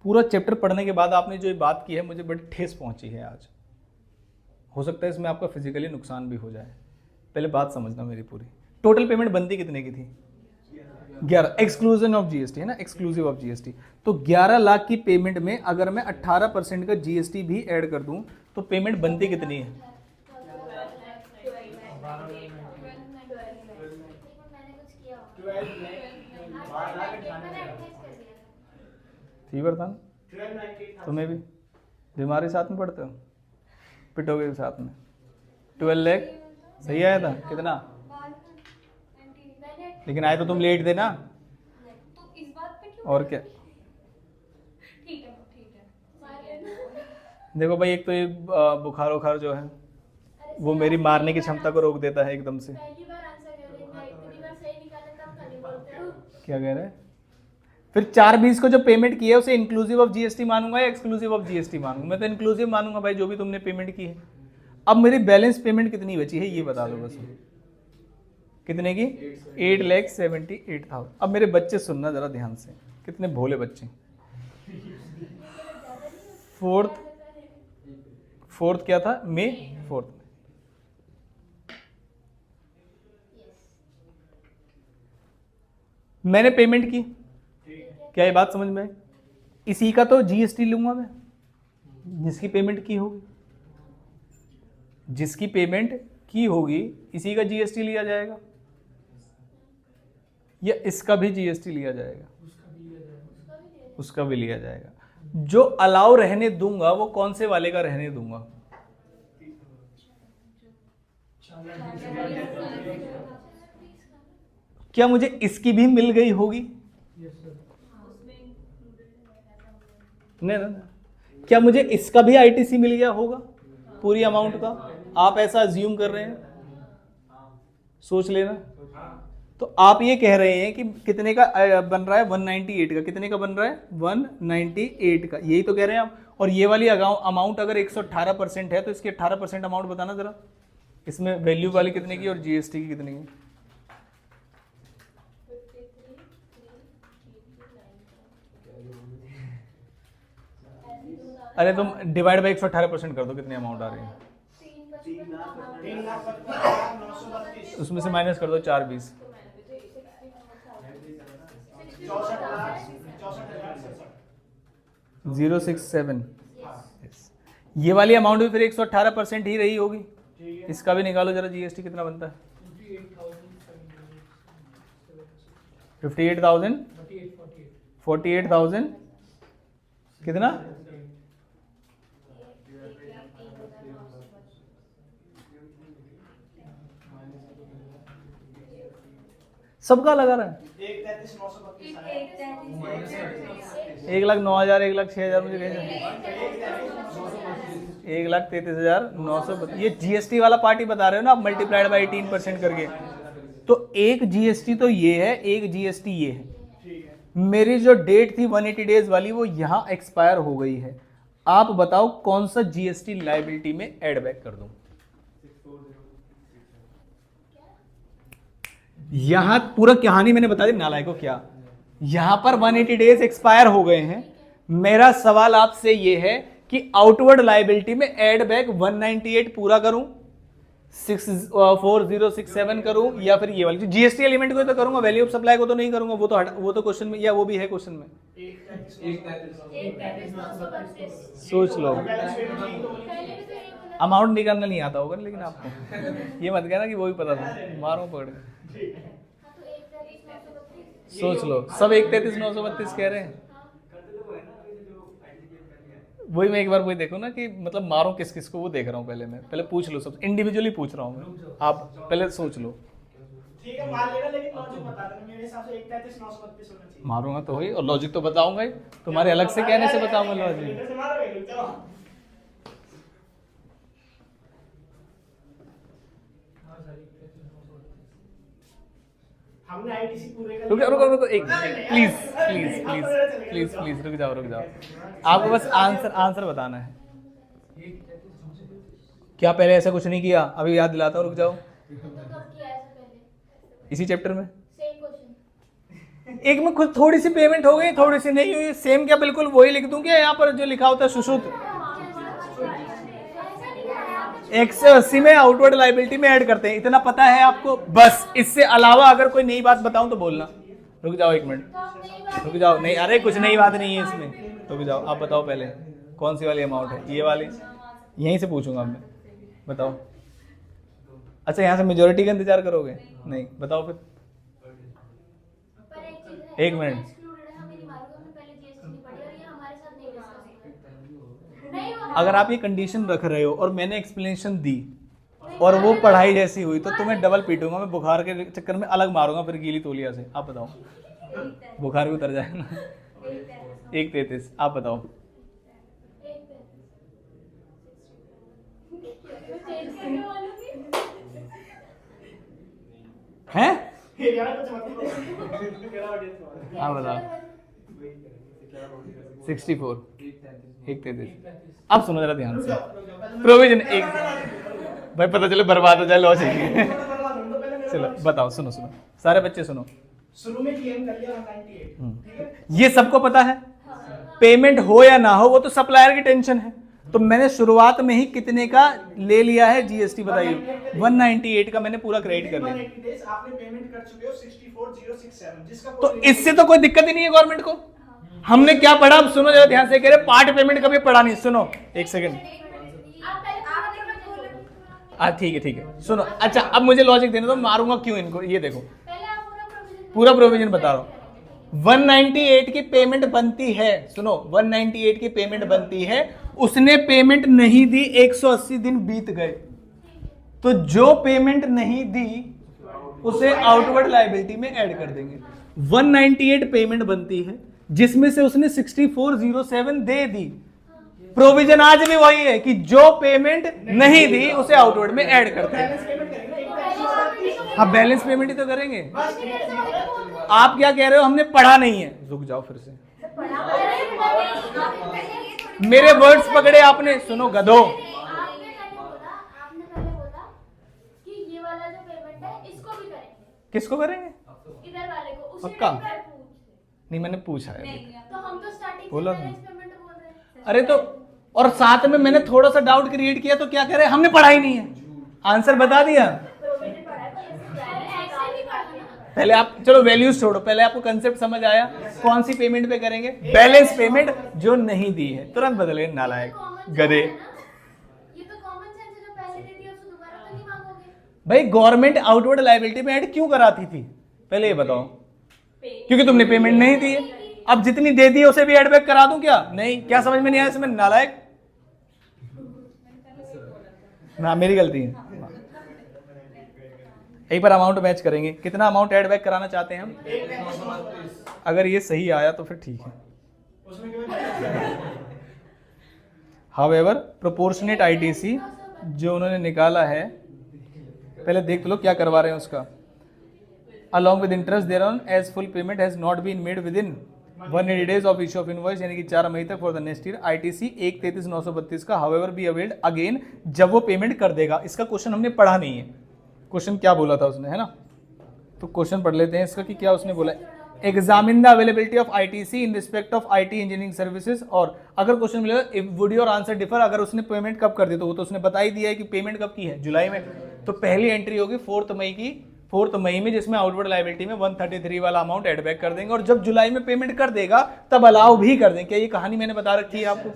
पूरा चैप्टर पढ़ने के बाद आपने जो ये बात की है मुझे बड़ी ठेस पहुंची है आज। हो सकता है इसमें आपका फिजिकली नुकसान भी हो जाए। पहले बात समझना मेरी पूरी। टोटल पेमेंट बनती कितने की थी? 11, एक्सक्लूजन ऑफ जीएसटी है ना, एक्सक्लूसिव ऑफ जीएसटी। तो 11 लाख की पेमेंट में अगर मैं 18% का जीएसटी भी ऐड कर दूं तो पेमेंट बनती कितनी है? थी बर्तन तुम्हें भी बीमारी साथ में पढ़ते हो, पिटोगे साथ में। 12 लाख सही आया था कितना? लेकिन आए तो तुम लेट थे ना। तो इस बात पे क्यों? और क्या? ठीक है। देखो भाई, एक तो ये बुखार उखार जो है वो मेरी मारने की क्षमता को रोक देता है एकदम से। क्या कह रहे हैं? फिर 4,20 को जो पेमेंट की है उसे इंक्लूसिव ऑफ जीएसटी मानूंगा या एक्सक्लूसिव ऑफ जीएसटी मानूंगा? मैं तो इंक्लूसिव मानूंगा भाई, जो भी तुमने पेमेंट की है। अब मेरी बैलेंस पेमेंट कितनी बची है ये बता दो बस। कितने की? 8,78,000। अब मेरे बच्चे सुनना जरा ध्यान से, कितने भोले बच्चे। फोर्थ क्या था? मई 4 मैंने पेमेंट की। क्या ये बात समझ में आई? इसी का तो जीएसटी लूंगा मैं, जिसकी पेमेंट की होगी। जिसकी पेमेंट की होगी इसी का जीएसटी लिया जाएगा, या इसका भी जीएसटी लिया जाएगा? उसका भी लिया जाएगा। जो अलाउ रहने दूंगा वो कौन से वाले का रहने दूंगा? क्या मुझे इसकी भी मिल गई होगी? नहीं ना, क्या मुझे इसका भी आईटीसी मिल गया होगा पूरी अमाउंट का? आप ऐसा अज्यूम कर रहे हैं, सोच लेना। तो आप ये कह रहे हैं कि कितने का बन रहा है? 198 का। कितने का बन रहा है? 198 का। यही तो कह रहे हैं आप। और ये वाली अमाउंट अगर 118% है तो इसकी 18% अमाउंट बताना जरा। इसमें वैल्यू वाली कितने की और जीएसटी की कितने की? अरे तुम डिवाइड बाई 118% कर दो, कितने अमाउंट आ रही है? उसमें से माइनस कर दो 420। 067। ये वाली अमाउंट भी फिर 118% ही रही होगी। इसका भी निकालो जरा, जीएसटी कितना बनता है? 58,000 48,000 कितना? सबका लगा रहा है 1,09,000 1,06,000 मुझे कहीं 1,33,900। ये जीएसटी वाला पार्ट ही बता रहे हो ना आप, मल्टीप्लाइड बाई 18% करके। तो एक जीएसटी तो ये है, एक जीएसटी ये है। मेरी जो डेट थी 180 डेज वाली वो यहां एक्सपायर हो गई है। आप बताओ कौन सा जीएसटी लायबिलिटी में एड बैक कर दूं? यहां पूरा कहानी मैंने बता दी नालायकों। क्या यहां पर 180 डेज एक्सपायर हो गए हैं। मेरा सवाल आपसे यह है कि आउटवर्ड लायबिलिटी में एड बैक 198 पूरा करूं, 4067 करूं, या फिर ये वाली जीएसटी एलिमेंट को तो करूंगा, वैल्यू ऑफ सप्लाई को तो नहीं करूंगा। वो तो क्वेश्चन में, या वो भी है क्वेश्चन में। सोच लो, अमाउंट निकालना नहीं आता होगा लेकिन आपको ये मत कहना कि वो भी पता था, मारो पकड़ के। सोच लो, सब 133,932 कह रहे हैं। वही मैं एक बार वही देखो ना कि मतलब मारो किस किस को, वो देख रहा हूँ। पहले पूछ लो, सब इंडिविजुअली पूछ रहा हूँ मैं। आप पहले सोच लो। ठीक है, मान लेना, लेकिन लॉजिक बता देना। मेरे हिसाब से 133,932 होना चाहिए। मारूंगा तो वही, और लॉजिक तो बताऊंगा ही। तुम्हारे अलग से कहने से बताऊंगा लॉजिक। हमने आईटीसी पूरे कर रुको एक प्लीज रुक जाओ। आपको बस आंसर बताना है। क्या पहले ऐसा कुछ नहीं किया? अभी याद दिलाता हूँ, रुक जाओ। इसी चैप्टर में एक में खुद थोड़ी सी पेमेंट हो गई, थोड़ी सी नहीं हुई। सेम क्या बिल्कुल वही लिख दूं क्या? यहाँ पर जो लिखा होता है सुश्रुत 180 में आउटवर्ड लायबिलिटी में ऐड करते हैं, इतना पता है आपको बस। इससे अलावा अगर कोई नई बात बताऊं तो बोलना। रुक जाओ एक मिनट, रुक जाओ। नहीं, अरे कुछ नई बात नहीं है इसमें। रुक जाओ, आप बताओ पहले कौन सी वाली अमाउंट है? ये वाली, यहीं से पूछूंगा मैं, बताओ। अच्छा, यहाँ से मेजोरिटी का इंतजार करोगे? नहीं, बताओ फिर। एक मिनट, अगर आप ये कंडीशन रख रहे हो और मैंने एक्सप्लेनेशन दी और वो पढ़ाई जैसी हुई तो तुम्हें डबल पीटूंगा मैं, बुखार के चक्कर में अलग मारूंगा फिर गीली तौलिया से। आप बताओ, बुखार भी उतर जाएगा ना। 133, आप बताओ। हैं? आप बताओ। 64 133। अब सुनो जरा ध्यान से, प्रोविजन एक भाई पता चले बर्बाद हो जाए लॉजिक। चलो बताओ, सुनो सुनो सारे बच्चे सुनो। शुरू में क्लेम कर लिया 198, ठीक है? ये सबको पता है, पेमेंट हो या ना हो वो तो सप्लायर की टेंशन है। तो मैंने शुरुआत में ही कितने का ले लिया है जीएसटी बताइए, 198 का मैंने पूरा क्रेडिट कर लिया। 180 days आपने पेमेंट कर चुके हो 64067, जिसका तो इससे तो कोई दिक्कत ही नहीं है गवर्नमेंट को। हमने क्या पढ़ा, अब सुनो जरा ध्यान से, कह रहे पार्ट पेमेंट कभी पढ़ा नहीं। सुनो एक सेकंड, हाँ ठीक है सुनो। अच्छा अब मुझे लॉजिक देने दो, मारूंगा क्यों इनको। ये देखो पूरा प्रोविजन बता रहा हूं। 198 की पेमेंट बनती है, सुनो 198 की पेमेंट बनती है, उसने पेमेंट नहीं दी, 180 दिन बीत गए, तो जो पेमेंट नहीं दी उसे आउटवर्ड लायबिलिटी में ऐड कर देंगे। 198 पेमेंट बनती है जिसमें से उसने 6407 दे दी। प्रोविजन आज भी वही है कि जो पेमेंट नहीं दी उसे आउटवर्ड में ऐड करते हैं। बैलेंस पेमेंट करेंगे ना, हाँ बैलेंस पेमेंट ही तो करेंगे। आप क्या कह रहे हो, हमने पढ़ा नहीं है। रुक जाओ फिर से, मेरे वर्ड्स पकड़े आपने। सुनो गधो, आपने पहले बोला कि ये वाला जो पेमेंट है इसको भी करेंगे, किसको करेंगे? इधर वाले को उसी पक्का? टाइम पर पूछ। नहीं मैंने पूछा है। तो हम तो स्टार्टिंग बोला से था। बैलेंस पेमेंट बोल रहे हैं। अरे तो और साथ में मैंने थोड़ा सा डाउट क्रिएट किया, तो क्या कह रहे हैं, हमने पढ़ा ही नहीं है। आंसर बता दिया। प्रोविजन पढ़ा है, पर ऐसे नहीं पढ़ा ना। पहले आप चलो वैल्यूज छोड़ो, पहले आपको कंसेप्ट समझ आया कौन सी पेमेंट पे करेंगे? बैलेंस पेमेंट जो नहीं दी है, तुरंत बदले नालायक गधे। ये तो कॉमन सेंस है, जो पहले दे दिया उसको दोबारा तो नहीं मांगोगे। भाई गवर्नमेंट आउटवर्ड लायबिलिटी में ऐड क्यों कराती थी, पहले ये बताओ। क्योंकि तुमने पेमेंट नहीं दी है। अब जितनी दे दी है उसे भी एड बैक करा दूं क्या? नहीं, क्या समझ में नहीं आया इसमें, नालायक ना, मेरी गलती है। एक बार अमाउंट मैच करेंगे, कितना अमाउंट ऐड बैक कराना चाहते हैं हम? अगर ये सही आया तो फिर ठीक है। उसमें केवल हाउएवर प्रोपोर्शनेट आईटीसी जो उन्होंने निकाला है, पहले देख लो क्या करवा रहे हैं उसका। Along with interest thereon as full payment has not been made within 180 days of issue of invoice, यानी कि 4 मई तक for the next year. ITC 133,932 का हाउएवर बी अवेल्ड अगेन, जब वो पेमेंट कर देगा। इसका क्वेश्चन हमने पढ़ा नहीं है, क्वेश्चन क्या बोला था उसने, है ना? तो क्वेश्चन पढ़ लेते हैं इसका कि क्या उसने बोला। Examine the availability of ITC in respect of IT engineering services. और अगर क्वेश्चन मिलेगा वुड योर आंसर डिफर, अगर उसने पेमेंट कब कर दी, तो वो तो उसने बता ही दिया है कि पेमेंट कब की है, जुलाई में। तो पहली एंट्री होगी 4 मई की, 4 मई में, जिसमें आउटवर्ड लायबिलिटी में 133 वाला अमाउंट एड बैक कर देंगे। और जब जुलाई में पेमेंट कर देगा तब अलाउ भी कर देंगे। क्या ये कहानी मैंने बता रखी है आपको?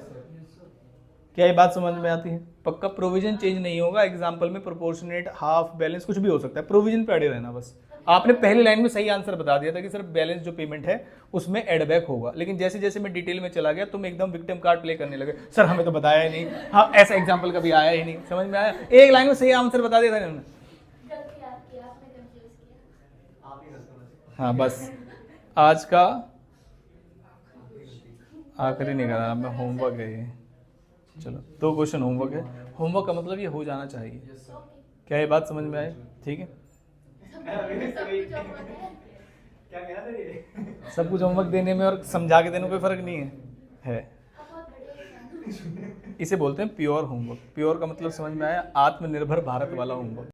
क्या ये बात समझ में आती है? पक्का प्रोविजन चेंज नहीं होगा। एग्जाम्पल में प्रोपोर्शनेट, हाफ, बैलेंस कुछ भी हो सकता है, प्रोविजन पे अड़े रहना बस। आपने पहली लाइन में सही आंसर बता दिया था कि सर बैलेंस जो पेमेंट है उसमें एड बैक होगा, लेकिन जैसे जैसे मैं डिटेल में चला गया तुम एकदम विक्टिम कार्ड प्ले करने लगे। सर हमें तो बताया ही नहीं, हाँ ऐसा एग्जाम्पल कभी आया ही नहीं, समझ में आया? एक लाइन में सही आंसर बता दिया था इन्होंने। गलती आपकी, आपने कंफ्यूज किया। हाँ बस आज का आखिरी नहीं करा मैं, होमवर्क है ये। चलो 2 क्वेश्चन होमवर्क है। होमवर्क का मतलब ये हो जाना चाहिए। क्या ये बात समझ में आई? ठीक है, सब कुछ होमवर्क देने में और समझा के देने में कोई फर्क नहीं है। इसे बोलते हैं प्योर होमवर्क। प्योर का मतलब समझ में आया, आत्मनिर्भर भारत वाला होमवर्क।